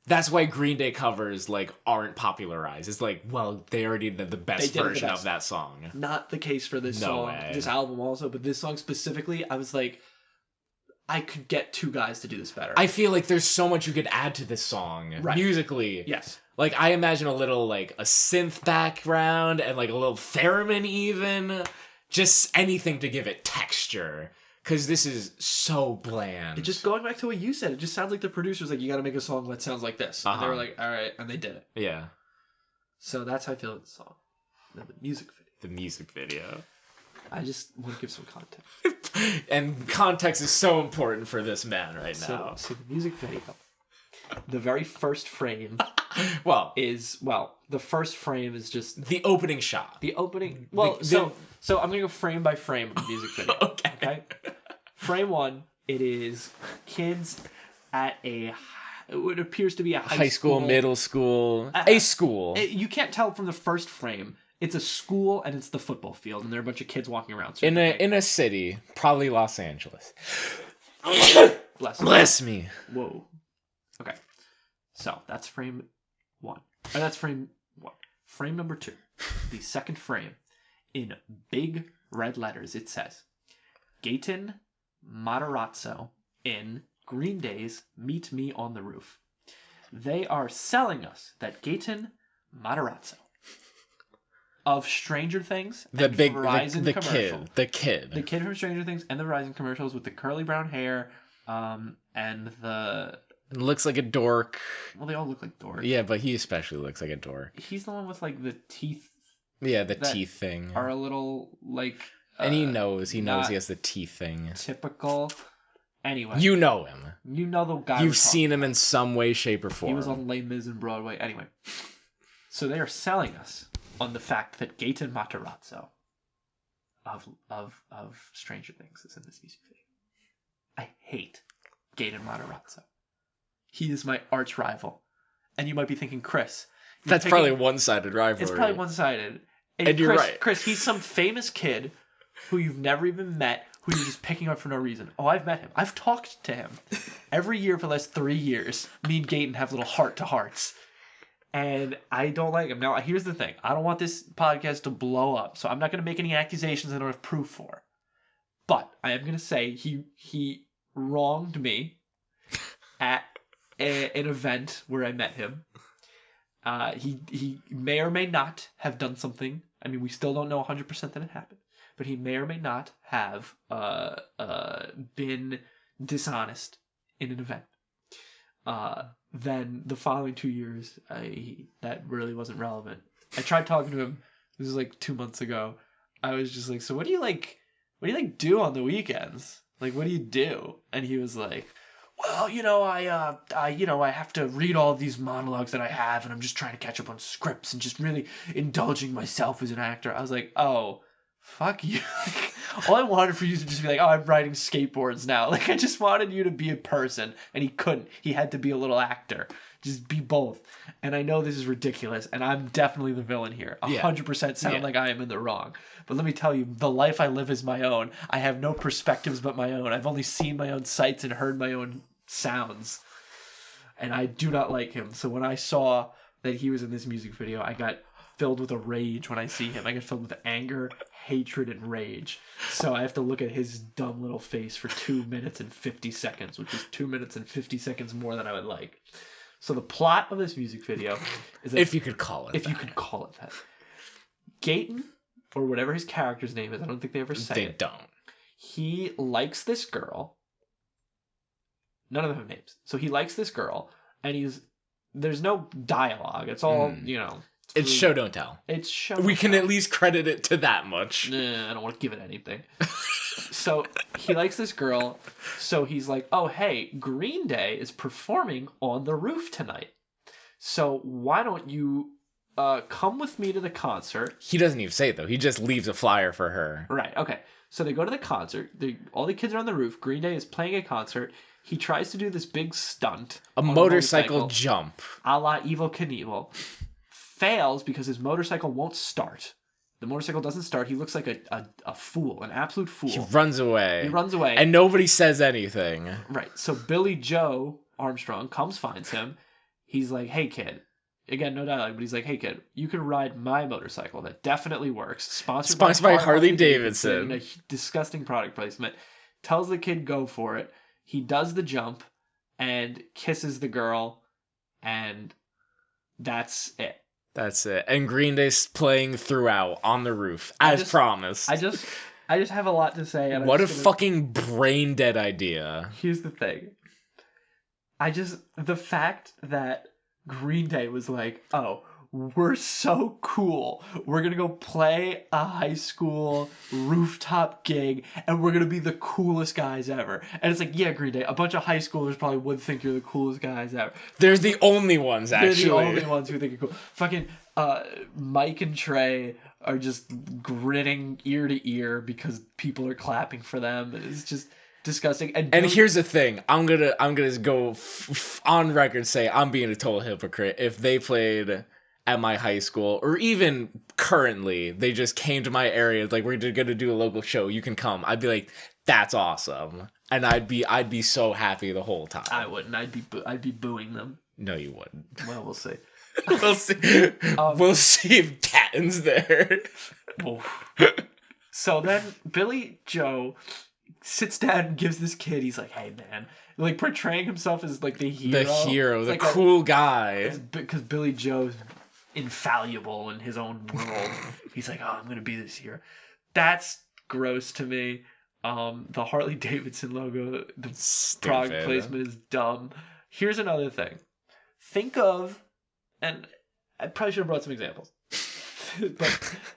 that's why Green Day covers, like, aren't popularized. It's like, well, they already did the best version of that song. Not the case for this song. This album also, but this song specifically, I was like, I could get two guys to do this better. I feel like there's so much you could add to this song. Right. Musically. Yes. Like, I imagine a little, like, a synth background and, like, a little theremin even. Just anything to give it texture. Because this is so bland. It just going back to what you said, it just sounds like the producer's like, you gotta make a song that sounds like this. And they were like, all right, and they did it. Yeah. So that's how I feel about the song. Then the music video. The music video. I just want to give some context. And context is so important for this man right now. So the music video. The very first frame Well, the first frame is just the opening shot. the opening. The- So I'm gonna go frame by frame of the music video. Okay. Frame 1, it is kids at what appears to be a High school, middle school, a school. You can't tell from the first frame. It's a school and it's the football field, and there are a bunch of kids walking around. In a city, probably Los Angeles. Bless me. Whoa. Okay. So that's frame 1. Or that's frame 1. Frame number 2. The second frame. In big red letters, it says, Gaten Matarazzo in Green Day's Meet Me on the Roof. They are selling us that Gaten Matarazzo of Stranger Things The and big Verizon the commercial. kid. The kid. The kid from Stranger Things and the Verizon commercials with the curly brown hair, and the... It looks like a dork. Well, they all look like dorks. Yeah, but he especially looks like a dork. He's the one with, like, the teeth Yeah, the that teeth thing. are a little, like... And he knows not he has the teeth thing. typical. Anyway. You know him. You know the guy. You've seen him in some way, shape, or form. He was on Les Mis and Broadway. Anyway. So they are selling us on the fact that Gaten Matarazzo of Stranger Things is in this music video. I hate Gaten Matarazzo. He is my arch rival. And you might be thinking, Chris. That's probably a one-sided rivalry. It's probably one-sided. And you're right. Chris, he's some famous kid who you've never even met, who you're just picking up for no reason. Oh, I've met him. I've talked to him. Every year for the last 3 years, me and Gaten have little heart-to-hearts. And I don't like him. Now, here's the thing. I don't want this podcast to blow up, so I'm not going to make any accusations I don't have proof for. But I am going to say he wronged me at an event where I met him. He may or may not have done something. I mean, we still don't know 100% that it happened. But he may or may not have been dishonest in an event. Then the following 2 years, that really wasn't relevant. I tried talking to him. This was like 2 months ago. I was just like, so what do you do on the weekends? Like, what do you do? And he was like, well, I have to read all of these monologues that I have, and I'm just trying to catch up on scripts and just really indulging myself as an actor. I was like, oh, fuck you. All I wanted for you to just be like, oh, I'm riding skateboards now. Like, I just wanted you to be a person, and he couldn't. He had to be a little actor. Just be both. And I know this is ridiculous, and I'm definitely the villain here. 100% sound like I am in the wrong. But let me tell you, the life I live is my own. I have no perspectives but my own. I've only seen my own sights and heard my own sounds. And I do not like him. So when I saw that he was in this music video, I got filled with a rage when I see him. I get filled with anger, hatred, and rage. So I have to look at his dumb little face for 2 minutes and 50 seconds, which is 2 minutes and 50 seconds more than I would like. So the plot of this music video is that... If you could call it you could call it that. Gaten, or whatever his character's name is, I don't think they ever say They it. don't. He likes this girl. None of them have names. So he likes this girl, and there's no dialogue. It's all, It's show don't tell. It's show. We can at least credit it to that much. Nah, I don't want to give it anything. So he likes this girl. So he's like, oh, hey, Green Day is performing on the roof tonight. So why don't you come with me to the concert? He doesn't even say it, though. He just leaves a flyer for her. Right, okay. So they go to the concert. All the kids are on the roof. Green Day is playing a concert. He tries to do this big stunt. A motorcycle jump. A la Evel Knievel. Fails because his motorcycle won't start. The motorcycle doesn't start. He looks like a fool, an absolute fool. He runs away. And nobody says anything. Right. So Billy Joe Armstrong finds him. He's like, hey, kid. Again, no dialogue, but he's like, hey, kid, you can ride my motorcycle. That definitely works. Sponsored by Harley Davidson. A disgusting product placement. Tells the kid go for it. He does the jump and kisses the girl, and that's it. That's it. And Green Day's playing throughout on the roof, as promised. I just have a lot to say. And what a fucking brain dead idea. Here's the thing. The fact that Green Day was like, oh, we're so cool. We're going to go play a high school rooftop gig, and we're going to be the coolest guys ever. And it's like, yeah, Green Day, a bunch of high schoolers probably would think you're the coolest guys ever. They're the only ones, actually. They're the only ones who think you're cool. Fucking Mike and Trey are just grinning ear to ear because people are clapping for them. It's just disgusting. And here's the thing, I'm gonna go on record say I'm being a total hypocrite. If they played at my high school, or even currently, they just came to my area, like, we're gonna do a local show, you can come, I'd be like, that's awesome, and I'd be so happy the whole time. I wouldn't. I'd be booing them. No, you wouldn't. Well, we'll see. We'll see. We'll see if Tatton's there. So then Billy Joe sits down and gives this kid, he's like, hey man, like portraying himself as like the hero, the cool guy, because Billy Joe's infallible in his own world. He's like, oh, I'm gonna be this hero. That's gross to me. The Harley Davidson logo, the product placement is dumb. Here's another thing. Think of, and I probably should have brought some examples, but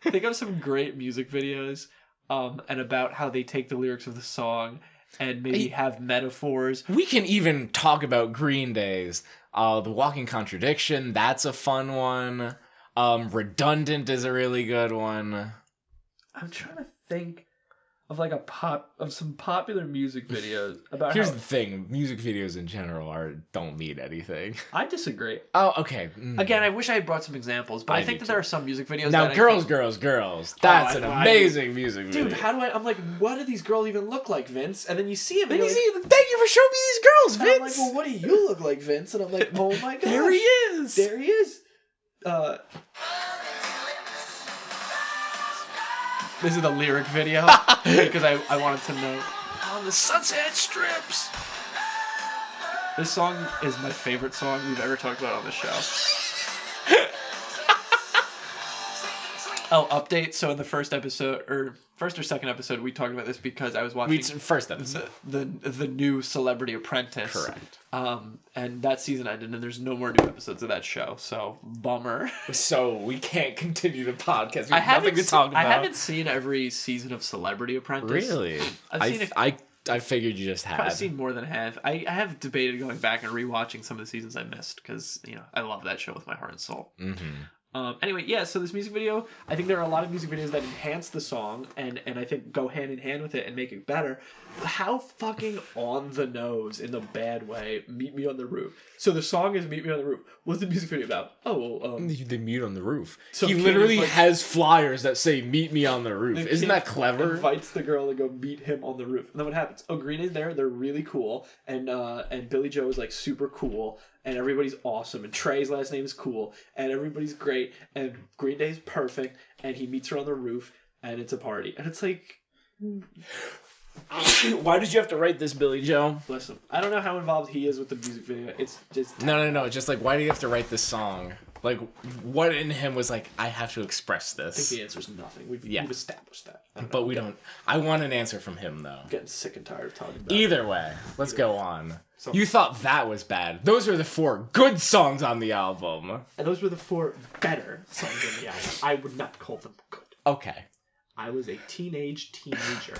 think of some great music videos and about how they take the lyrics of the song and maybe have metaphors. We can even talk about Green Day's The Walking Contradiction. That's a fun one. Redundant is a really good one. I'm trying to think of like some popular music videos about. Here's the thing: music videos in general don't mean anything. I disagree. Oh, okay. Again, I wish I had brought some examples, but I think that there are some music videos. Now, Girls. That's an amazing music video. Dude, how do I'm like, what do these girls even look like, Vince? And then you see him, and thank you for showing me these girls, Vince. I'm like, well, what do you look like, Vince? And I'm like, oh my gosh, there he is. There he is. This is the lyric video because I wanted to know. On the Sunset Strips. This song is my favorite song we've ever talked about on the show. Oh, update. So in the first or second episode, we talked about this because I was watching first episode the new Celebrity Apprentice. Correct. And that season ended, and there's no more new episodes of that show. So bummer. So we can't continue the podcast. We have nothing to talk about. I haven't seen every season of Celebrity Apprentice. Really? I've seen I figured you just had. I've seen more than half. I have debated going back and rewatching some of the seasons I missed because I love that show with my heart and soul. Mm-hmm. Anyway, yeah, so this music video, I think there are a lot of music videos that enhance the song and I think go hand in hand with it and make it better. How fucking on the nose, in the bad way, Meet Me on the Roof. So the song is Meet Me on the Roof. What's the music video about? Oh, well, they meet on the roof. So he literally has flyers that say Meet Me on the Roof. Isn't that clever? Invites the girl to go meet him on the roof. And then what happens? Oh, Green Day's there. They're really cool. And Billy Joe is like super cool. And everybody's awesome. And Trey's last name is cool. And everybody's great. And Green Day's perfect. And he meets her on the roof. And it's a party. And it's like... Why did you have to write this, Billy Joe? Listen, I don't know how involved he is with the music video. It's just... No. Just like, why do you have to write this song? Like, what in him was like, I have to express this? I think the answer's nothing. We've established that. But we don't... I want an answer from him, though. I'm getting sick and tired of talking about Either it. way, let's go on. So, you thought that was bad. Those were the 4 good songs on the album. And those were the 4 better songs on the album. I would not call them good. Okay. I was a teenager.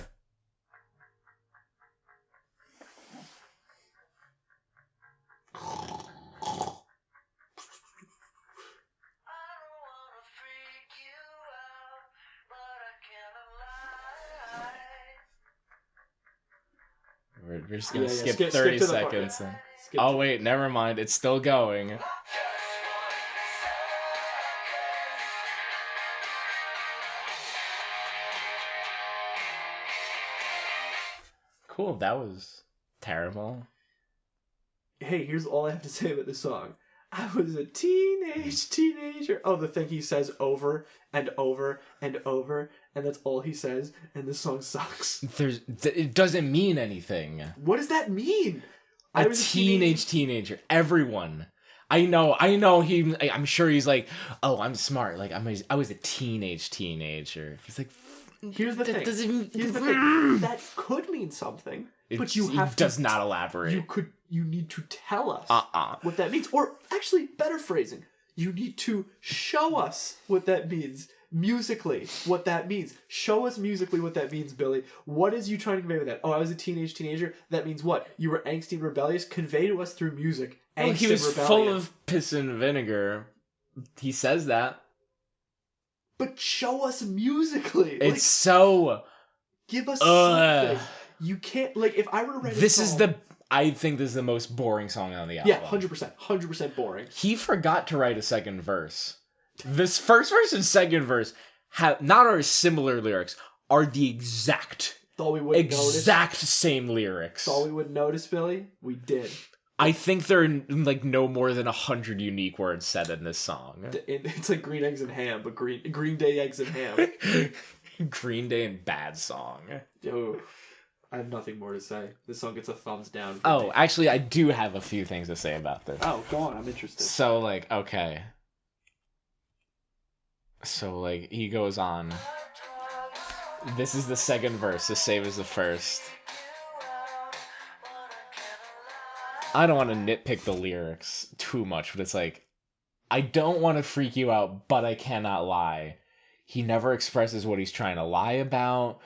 We're just gonna skip 30 seconds. Oh wait, never mind. It's still going. Cool, that was terrible. Hey, here's all I have to say about this song. I was a teenager. Oh, the thing he says over and over and over, and that's all he says, and this song sucks. It doesn't mean anything. What does that mean? I was a teenager. Everyone. I know. I'm sure he's like, oh, I'm smart. Like I was a teenager. He's like, here's the thing. That could mean something, but you have does not elaborate. You need to tell us what that means. Or actually, better phrasing, You need to show us what that means. Musically, what that means. Show us musically what that means, Billy. What is you trying to convey with that? Oh, I was a teenager. That means what? You were angsty and rebellious? Convey to us through music. Well, Angst he was and full rebellion. of piss and vinegar. He says that. But show us musically. It's so... Give us Ugh. something. You can't... Like, if I were to write This a is song... the... I think this is the most boring song on the album. Yeah, 100%. 100% boring. He forgot to write a second verse. This first verse and second verse have not are similar lyrics, are the exact same lyrics. All we would notice, Billy, we did. I think there are like no more than 100 unique words said in this song. It's like green eggs and ham, but Green Day eggs and ham. Green Day and bad song. Oh, I have nothing more to say. This song gets a thumbs down. Oh, actually, I do have a few things to say about this. Oh, go on. I'm interested. So, like, okay. So, like, he goes on. This is the second verse, the same as the first. I don't want to nitpick the lyrics too much, but it's like, I don't want to freak you out, but I cannot lie. He never expresses what he's trying to lie about,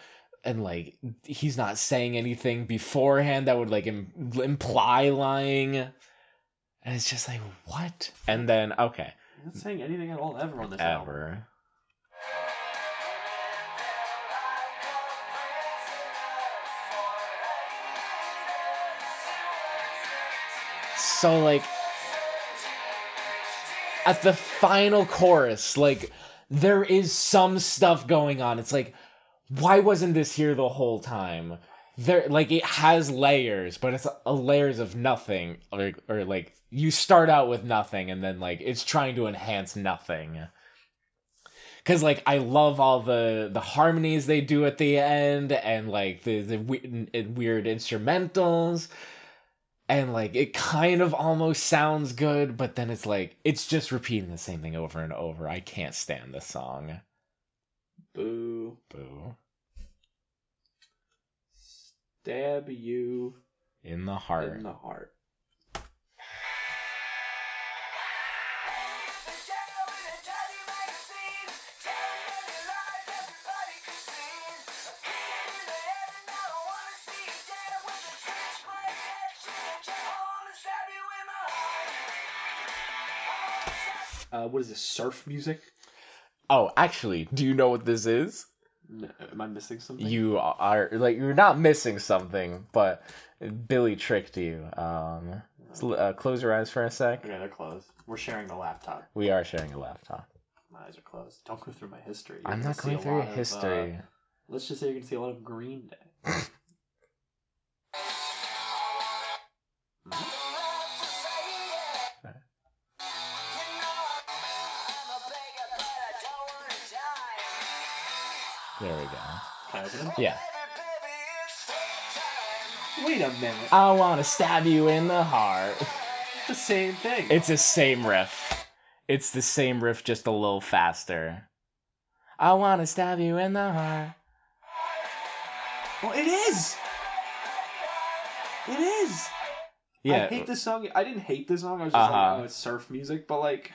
and, like, he's not saying anything beforehand that would, like, imply lying. And it's just like, what? And then, okay. He's not saying anything at all ever on this album. Ever. So, like, at the final chorus, like, there is some stuff going on. It's like, why wasn't this here the whole time? There, like, it has layers, but it's layers of nothing. Or, like, you start out with nothing, and then, like, it's trying to enhance nothing. Because, like, I love all the harmonies they do at the end, and, like, the weird instrumentals. And, like, it kind of almost sounds good, but then it's like, it's just repeating the same thing over and over. I can't stand this song. Boo. Boo. Stab you in the heart. In the heart. What is this, surf music? Oh, actually, do you know what this is? No, am I missing something? You are, like, you're not missing something, but Billy tricked you. Close your eyes for a sec. Okay, they're closed. We're sharing the laptop. We are sharing a laptop. My eyes are closed. Don't go through my history. I'm not going through your history. Let's just say you're going to see a lot of Green Day. There we go. Can I open them? Yeah. Wait a minute. I want to stab you in the heart. The same thing. It's the same riff. It's the same riff, just a little faster. I want to stab you in the heart. Well, it is. It is. Yeah. I hate this song. I didn't hate this song. I was just like, oh, it's surf music, but like.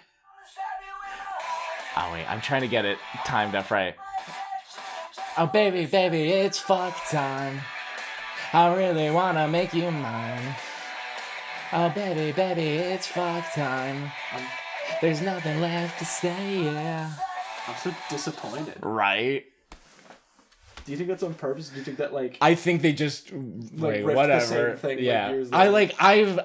Oh wait, I'm trying to get it timed up right. Oh baby, baby, it's fuck time. I really wanna make you mine. Oh baby, baby, it's fuck time. There's nothing left to say, yeah. I'm so disappointed. Right? Do you think that's on purpose? Do you think that like I think they just like, whatever. The same thing, yeah. like, years I later? like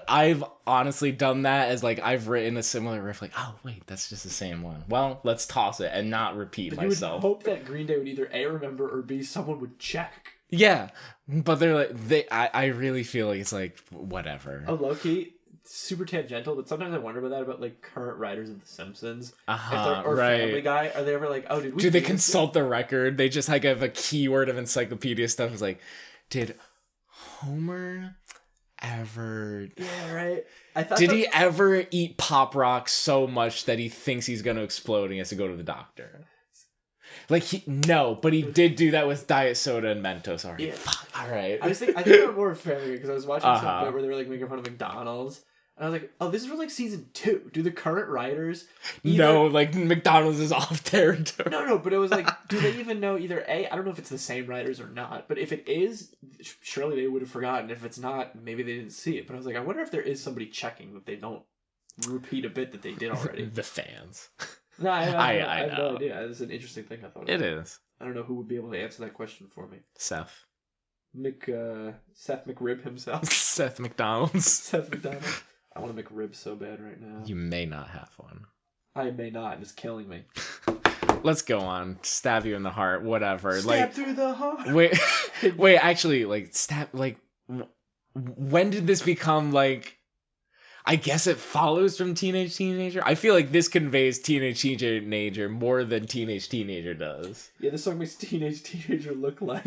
I've honestly done that as like I've written a similar riff like, oh wait, that's just the same one. Well, let's toss it and not repeat but myself. You would hope that Green Day would either A, remember, or B, someone would check. Yeah. But they're like I really feel like it's like whatever. Oh, low key, super tangential, but sometimes I wonder about that about like current writers of The Simpsons. Or right. Family Guy. Are they ever like, oh, do they consult the record? They just like have a keyword of encyclopedia stuff. It's like, did Homer ever? Yeah, right. I thought. Did he ever eat Pop Rocks so much that he thinks he's gonna explode and he has to go to the doctor? Like no, but he did do that with diet soda and Mentos already. Yeah. Fuck, all right. I think I'm more Family Guy because I was watching some bit where they were like making fun of McDonald's. And I was like, oh, this is for like season 2. Do the current writers No, like McDonald's is off territory. No, but it was like, do they even know either A, I don't know if it's the same writers or not, but if it is, surely they would have forgotten. If it's not, maybe they didn't see it. But I was like, I wonder if there is somebody checking that they don't repeat a bit that they did already. The fans. No, I have know. no idea. It's an interesting thing I thought. It is. I don't know who would be able to answer that question for me. Seth. Seth McRib himself. Seth McDonald's. Seth McDonald. I want a McRib so bad right now. You may not have one. I may not. It's killing me. Let's go on. Stab you in the heart. Whatever. Stab through the heart. Wait. Actually, like stab. Like, when did this become like? I guess it follows from Teenage Teenager. I feel like this conveys Teenage Teenager more than Teenage Teenager does. Yeah, this song makes Teenage Teenager look like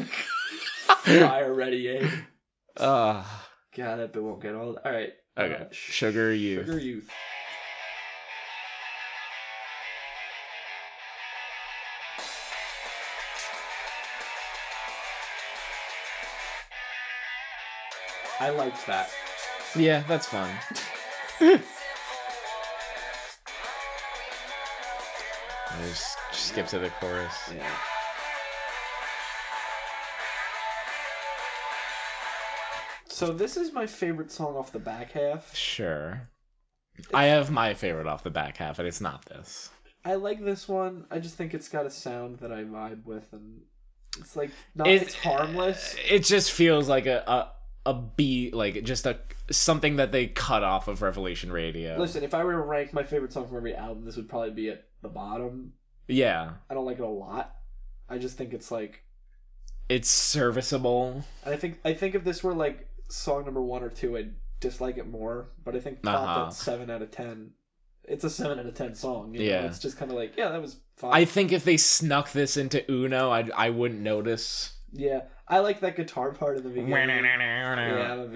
Fire Ready Aid. God, that bit won't get old. All right. Okay. Sugar Youth. Sugar Youth. I liked that. Yeah, that's fun. Just skip to the chorus. Yeah. So this is my favorite song off the back half. Sure. I have my favorite off the back half, and it's not this. I like this one. I just think it's got a sound that I vibe with, and it's like it's harmless. It just feels like a beat, like just something that they cut off of Revelation Radio. Listen, if I were to rank my favorite song from every album, this would probably be at the bottom. Yeah. I don't like it a lot. I just think it's like it's serviceable. And I think if this were like song number 1 or 2, I'd dislike it more. But I think that's 7 out of 10. It's a 7 out of 10 song. You know? It's just kind of like, yeah, that was fine. I think if they snuck this into Uno, I wouldn't notice. Yeah, I like that guitar part in the beginning.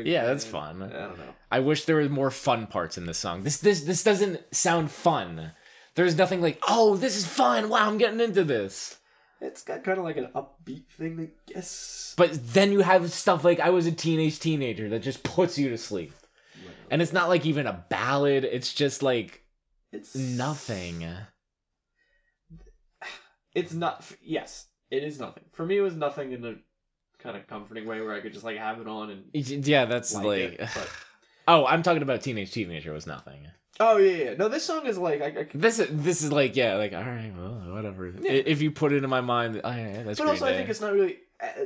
Yeah, that's fun. I don't know. I wish there were more fun parts in this song. This doesn't sound fun. There's nothing like, oh, this is fun. Wow, I'm getting into this. It's got kind of like an upbeat thing, I guess. But then you have stuff like I Was a Teenage Teenager that just puts you to sleep. Right. And it's not like even a ballad. It's just like it's nothing. It's not. Yes, it is nothing. For me, it was nothing in a kind of comforting way where I could just like have it on and yeah, that's like it, but... Oh, I'm talking about Teenage Teenager was nothing. Oh yeah. No, this song is like this is like yeah, like all right, well, whatever. Yeah. If you put it in my mind, oh, yeah, that's. But also, I think it's not really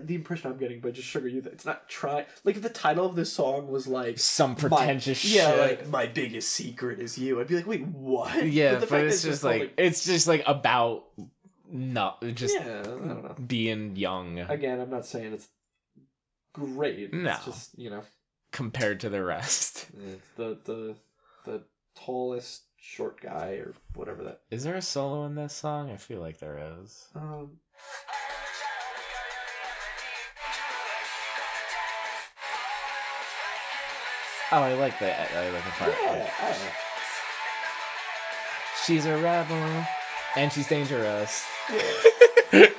the impression I'm getting by just Sugar Youth. It's not trying. Like if the title of this song was like some pretentious shit, yeah, like my biggest secret is you. I'd be like, wait, what? Yeah, but it's just like it's just like about not just I don't know. being young. Again, I'm not saying it's great. No, it's just compared to the rest. It's the tallest short guy or whatever that is. There a solo in this song? I feel like there is. Oh, I like that. I like the part. Yeah, she's a rebel and she's dangerous. Yeah.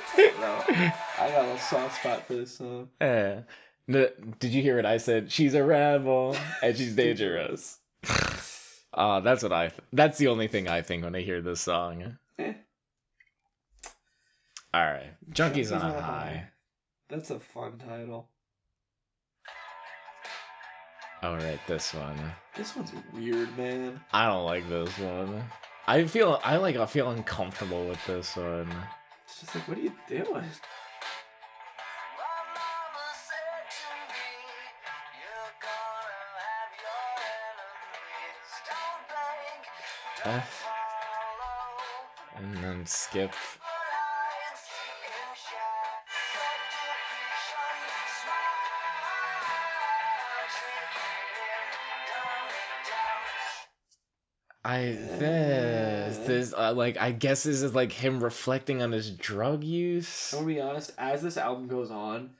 I got a soft spot for this song. Yeah. Did you hear what I said? She's a rebel and she's dangerous. That's what that's the only thing I think when I hear this song. All right, Junkies on a High. That's a fun title. All right, this one. This one's weird, man. I don't like this one. I feel uncomfortable with this one. It's just like, what are you doing? And then skip. I guess this is like him reflecting on his drug use. I'm gonna be honest, as this album goes on,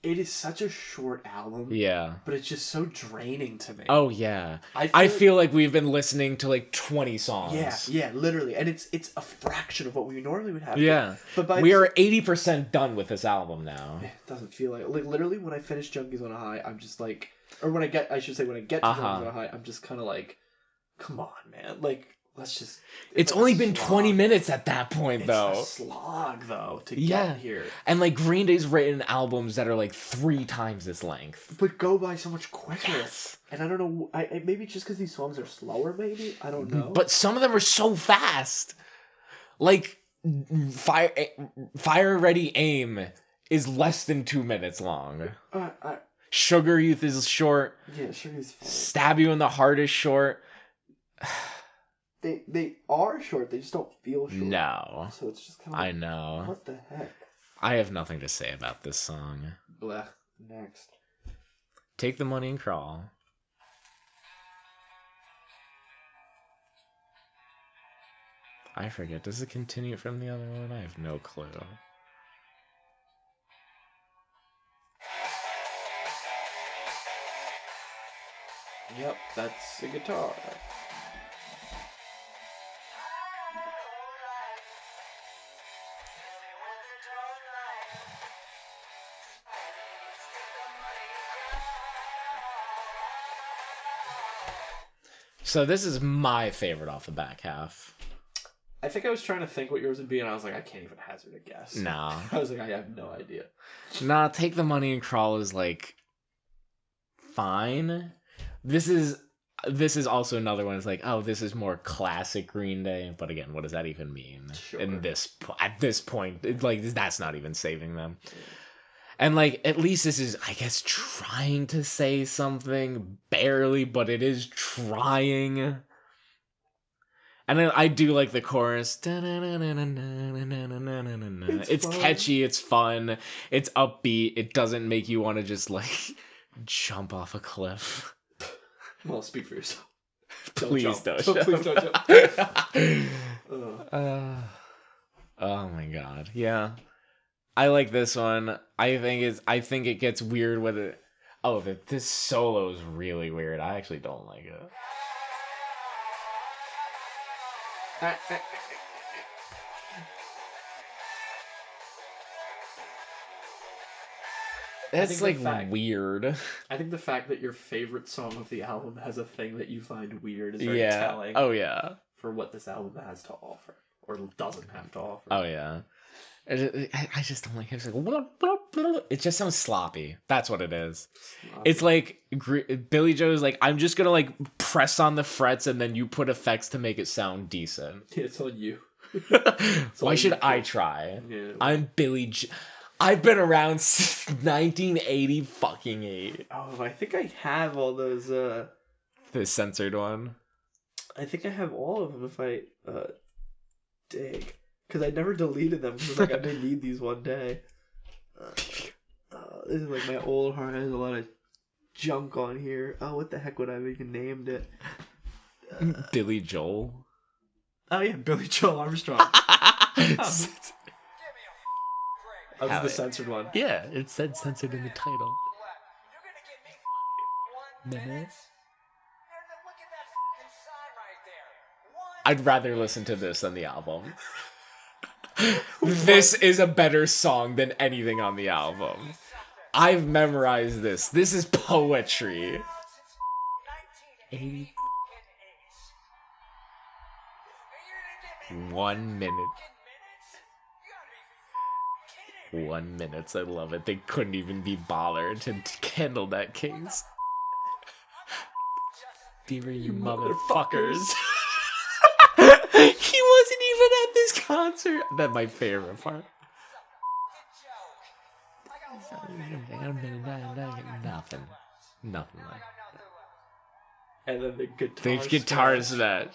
it is such a short album. Yeah. But it's just so draining to me. Oh, yeah. I feel like we've been listening to like 20 songs. Yeah, literally. And it's a fraction of what we normally would have. Yeah. But we are 80% done with this album now. It doesn't feel like literally when I finish Junkies on a High, I'm just like... or when I get to Uh-huh. Zone High, I'm just kind of like, come on, man. Like, let's just. It's like a only been slog. 20 minutes at that point, It's though. a slog, though, to Yeah. get here. And, like, Green Day's written albums that are, like, 3 times its length. But go by so much quicker. Yes. And I don't know. Maybe just because these songs are slower. Maybe I don't know. But some of them are so fast. Like, Fire Ready Aim is less than 2 minutes long. Sugar Youth is short. Yeah, Sugar Youth's fine. Stab You in the Heart is short. They are short. They just don't feel short. No. So it's just kind of. I know. What the heck? I have nothing to say about this song. Blech. Next. Take the Money and Crawl. I forget. Does it continue from the other one? I have no clue. Yep, that's the guitar. So this is my favorite off the back half. I think I was trying to think what yours would be, and I was like, I can't even hazard a guess. No. I was like, I have no idea. Nah, Take the Money and Crawl is like fine. This is also another one. It's like, oh, this is more classic Green Day. But again, what does that even mean? Sure. At this point, it's like that's not even saving them. And like, at least this is, I guess, trying to say something barely, but it is trying. And then I do like the chorus. It's fun. catchy, it's fun, it's upbeat, it doesn't make you want to just like jump off a cliff. Well, speak for yourself. Please don't. Please don't jump. Oh my god. Yeah. I like this one. I think it gets weird with it. Oh, this solo is really weird. I actually don't like it. That's like weird. I think the fact that your favorite song of the album has a thing that you find weird is very Yeah. telling. Oh yeah. For what this album has to offer, or doesn't have to offer. Oh yeah. I just don't like it. It's like, it just sounds sloppy. That's what it is. It's like Billy Joe's like, I'm just gonna like press on the frets and then you put effects to make it sound decent. Yeah, it's on you. Why should I try? Yeah. I'm Billy Joe. I've been around since 1980 fucking 8. Oh, I think I have all those. The censored one. I think I have all of them if I dig. Because I never deleted them. Because like, I may need these one day. This is like my old heart has a lot of junk on here. Oh, what the heck would I have even named it? Billy Joel. Oh yeah, Billy Joel Armstrong. That was the censored one. Yeah, it said censored in the title. Minutes. I'd rather listen to this than the album. This is a better song than anything on the album. I've memorized this. This is poetry. 80. 1 minute. 1 minute. I love it. They couldn't even be bothered to handle that case. Beaver, you motherfuckers. He wasn't even at this concert. That's my favorite part. Nothing. Nothing like that. And then the guitar smash.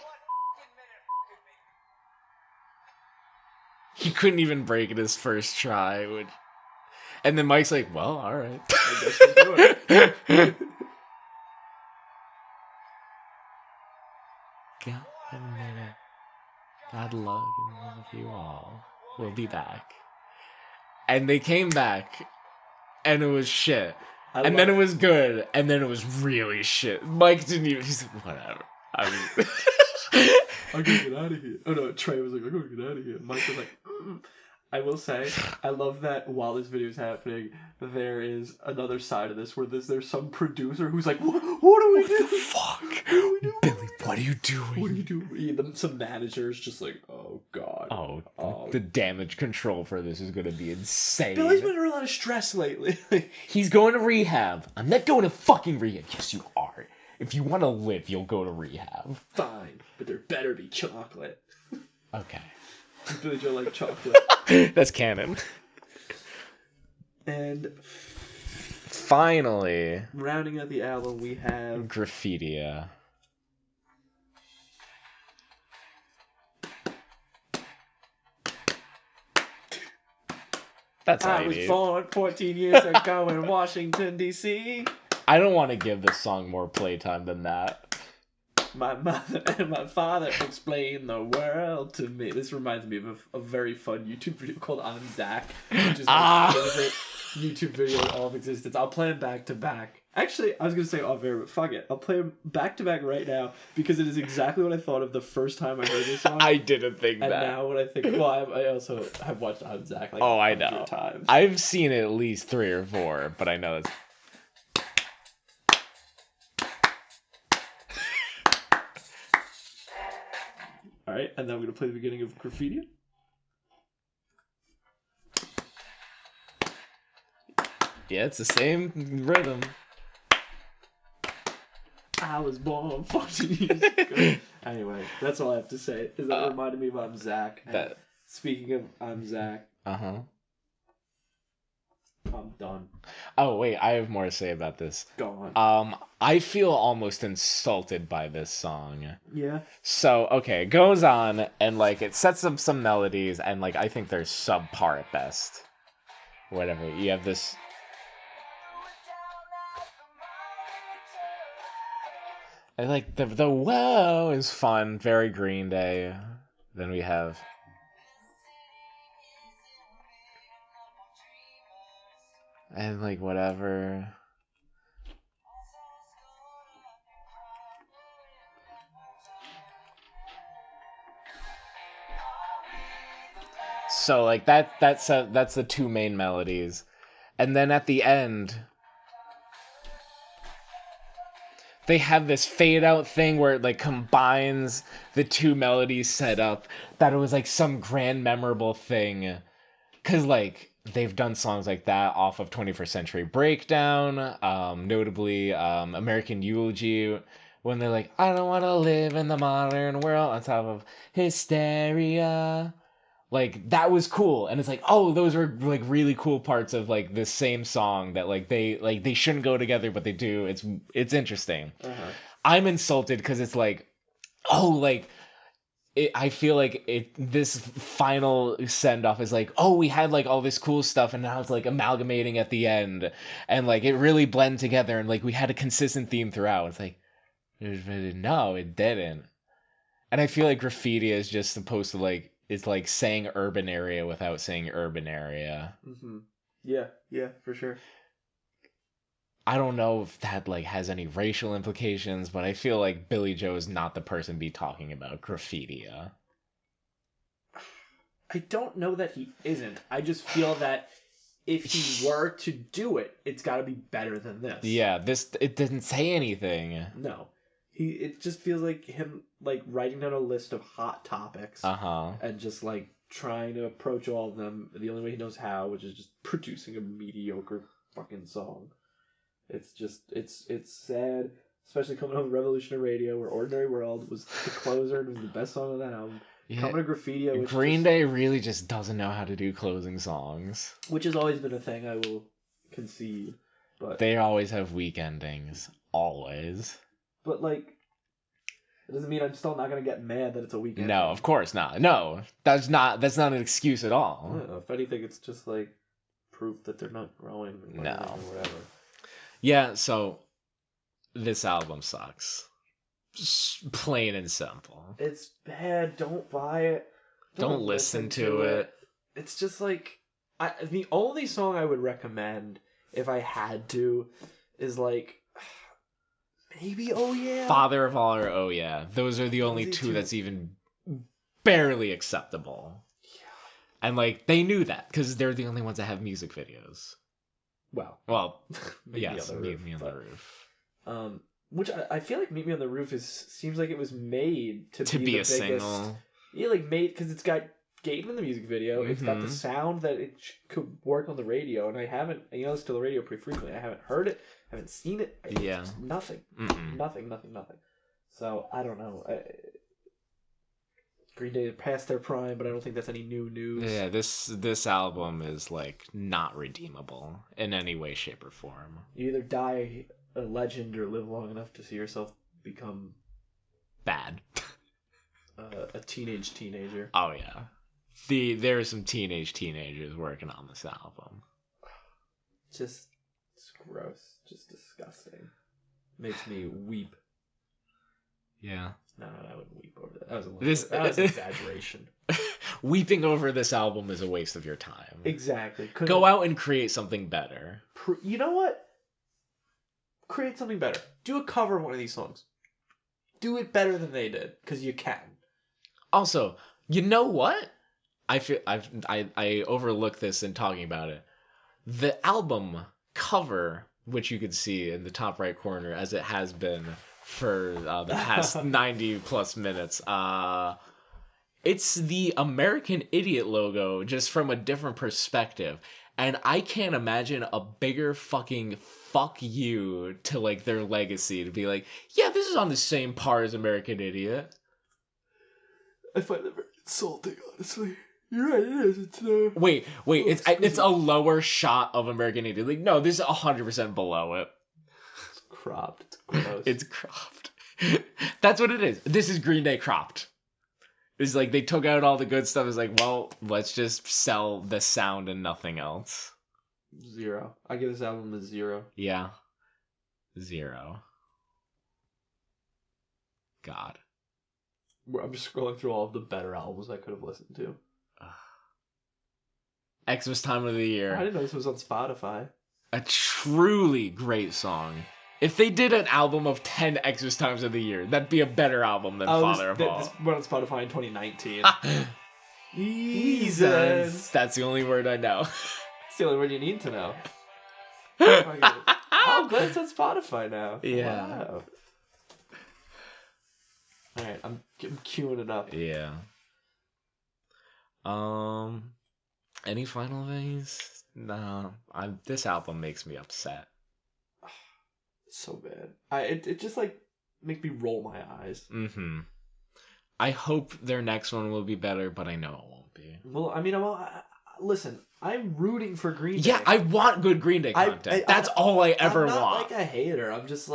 He couldn't even break it his first try. And then Mike's like, well, alright. I guess we'll do it. Got a minute. God love you all. We'll be back. And they came back, and it was shit. And then it was good, and then it was really shit. Mike didn't even. He's like, whatever. I mean, I'm gonna get out of here. Oh no, Trey was like, I'm gonna get out of here. Mike was like, I will say, I love that while this video is happening, there is another side of this where there's some producer who's like, what do we do? Fuck. What do we do? Billy, what are you doing? What are you doing? Some managers just like, oh god. Oh, the damage control for this is gonna be insane. Billy's been under a lot of stress lately. He's going to rehab. I'm not going to fucking rehab. Yes, you are. If you want to live, you'll go to rehab. Fine, but there better be chocolate. Okay. Billy Joe like chocolate. That's canon. And finally, rounding out the album, we have Graffitia. That's all I was born 14 years ago in Washington, D.C. I don't want to give this song more playtime than that. My mother and my father explained the world to me. This reminds me of a very fun YouTube video called I'm Zach, which is my favorite YouTube video in all of existence. I'll play them back to back. Actually, I was going to say off air, but fuck it. I'll play them back to back right now because it is exactly what I thought of the first time I heard this song. I didn't think and that. And now when I think... Well, I also have watched I'm Zach like I know. times. I've seen it at least 3 or 4, but I know it's... Alright, and then I'm going to play the beginning of Graffitia. Yeah, it's the same rhythm. I was born 14 years ago. Anyway, that's all I have to say. Is that reminded me of I'm Zach. Speaking of I'm Zach. Uh-huh. I'm done. Oh, wait, I have more to say about this. Go on. I feel almost insulted by this song. Yeah? So, okay, it goes on, and, like, it sets up some melodies, and, like, I think they're subpar at best. Whatever, you have this... And, like, the whoa is fun, very Green Day. Then we have... And, like, whatever. So, like, that's the 2 main melodies. And then at the end, they have this fade out thing where it, like, combines the 2 melodies set up. That it was, like, some grand memorable thing. 'Cause, like, they've done songs like that off of 21st Century Breakdown, notably American Eulogy, when they're like, I don't want to live in the modern world on top of hysteria. Like, that was cool. And it's like, oh, those are, like, really cool parts of, like, this same song that, like, they shouldn't go together, but they do. It's interesting. Uh-huh. I'm insulted because it's like, oh, like... I feel like this final send-off is like, oh, we had, like, all this cool stuff, and now it's, like, amalgamating at the end, and, like, it really blended together, and, like, we had a consistent theme throughout. It's like, no, it didn't. And I feel like Graffitia is just supposed to, like, it's, like, saying urban area without saying urban area. Mm-hmm. Yeah, for sure. I don't know if that, like, has any racial implications, but I feel like Billy Joe is not the person to be talking about Graffitia. I don't know that he isn't. I just feel that if he were to do it, it's got to be better than this. Yeah, it didn't say anything. No. It just feels like him, like, writing down a list of hot topics. Uh-huh. And just, like, trying to approach all of them the only way he knows how, which is just producing a mediocre fucking song. It's just, it's sad, especially coming home Revolutionary Radio, where Ordinary World was the closer and was the best song on that album. Yeah. Coming to Graffitia, which Green Day really just doesn't know how to do closing songs. Which has always been a thing, I will concede. But they always have weak endings. Always. But, like, it doesn't mean I'm still not going to get mad that it's a weak ending. No, of course not. No, that's not an excuse at all. I don't know. If anything, it's just, like, proof that they're not growing or whatever. Yeah, so this album sucks. Just plain and simple. It's bad. Don't buy it. Don't listen to it. It's just like the only song I would recommend if I had to is like maybe Oh Yeah. Father of All or Oh Yeah. Those are the only two that's even barely acceptable. And, like, they knew that, because they're the only ones that have music videos. Well, Well, Meet Me yes, on the Roof, Meet Me on the but- Roof. which I feel like Meet Me on the Roof seems like it was made to To be be the a biggest. single. Yeah, like made because it's got Gaten in the music video. It's got the Mhm. sound that it could work on the radio, and I haven't. I listen to the radio pretty frequently. I haven't heard it. Haven't seen it. Yeah. Just nothing. Mm-mm. Nothing. So I don't know. Green Day past their prime, but I don't think that's any new news. Yeah, this album is, like, not redeemable in any way, shape, or form. You either die a legend or live long enough to see yourself become Bad. a teenager. Oh, yeah. There are some teenagers working on this album. It's gross. Just disgusting. Makes me weep. Yeah. No, I wouldn't weep over that. That was an exaggeration. Weeping over this album is a waste of your time. Exactly. Go out and create something better. You know what? Create something better. Do a cover of one of these songs. Do it better than they did, because you can. Also, you know what? I overlooked this in talking about it. The album cover, which you can see in the top right corner, as it has been for the past 90 plus minutes, it's the American Idiot logo, just from a different perspective. And I can't imagine a bigger fucking fuck you to, like, their legacy, to be like, yeah, this is on the same par as American Idiot. I find that very insulting, honestly. You're right, it is. It's Wait, it's excuse a lower shot of American Idiot. Like, no, this is 100% below it. It's cropped. It's gross. It's cropped. That's what it is. This is Green Day cropped. It's like they took out all the good stuff. It's like, well, let's just sell the sound and nothing else. 0. I give this album a 0. Yeah. 0. God. I'm just scrolling through all of the better albums I could have listened to. Xmas Time of the Year. I didn't know this was on Spotify. A truly great song. If they did an album of 10 Xmas Times of the Year, that'd be a better album than Father of All. This went on Spotify in 2019. Jesus. That's the only word I know. It's the only word you need to know. Oh, glad it's on Spotify now. Yeah. Wow. Alright, I'm queuing it up. Yeah. Any final things? No. This album makes me upset. It's so bad. It just like make me roll my eyes. Mm-hmm. I hope their next one will be better, but I know it won't be. Well, I mean, listen, I'm rooting for Green Day. Yeah, I want good Green Day content. That's all I ever I'm not want. like a hater. I'm just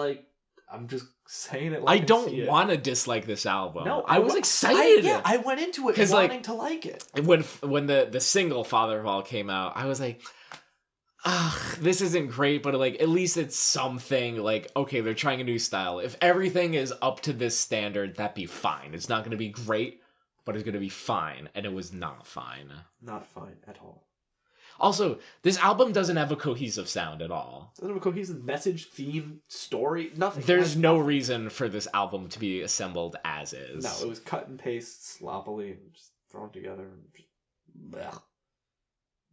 saying it. I Like see don't it. want to dislike this album. No, I was excited. I went into it 'Cause, like, wanting to like it. When the single Father of All came out, I was like, this isn't great, but, like, at least it's something. Like, okay, they're trying a new style. If everything is up to this standard, that'd be fine. It's not going to be great, but it's going to be fine. And it was not fine. Not fine at all. Also, this album doesn't have a cohesive sound at all. Doesn't have a cohesive message, theme, story, nothing. There's It no has reason for this album to be assembled as is. nothing. No, it was cut and paste sloppily and just thrown together and just blech.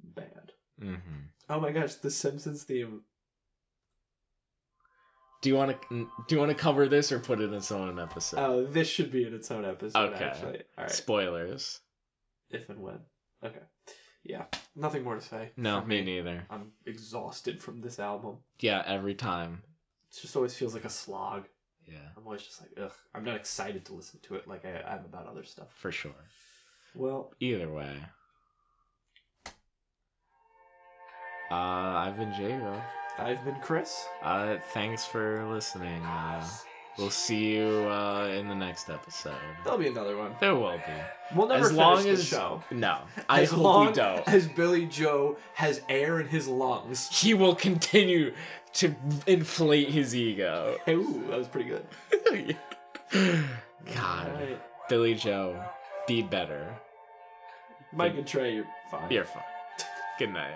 Bad. Mm-hmm. Oh my gosh, the Simpsons theme. Do you want to cover this or put it in its own episode? Oh, this should be in its own episode. Okay. Actually, all right. Spoilers. If and when. Okay. Yeah. Nothing more to say. No, from me neither. I'm exhausted from this album. Yeah, every time. It just always feels like a slog. Yeah, I'm always just like, ugh. I'm not excited to listen to it like I am about other stuff. for sure. Well, Either way. I've been Jago. I've been Chris. Thanks for listening. We'll see you in the next episode. There'll be another one. There will be. We'll never As long finish the as show. No, I As hope long we don't. as Billy Joe has air in his lungs. He will continue to inflate his ego. Ooh, that was pretty good. God, Alright. Billy Joe, be better. Mike and Trey, you're fine. You're fine. Good night.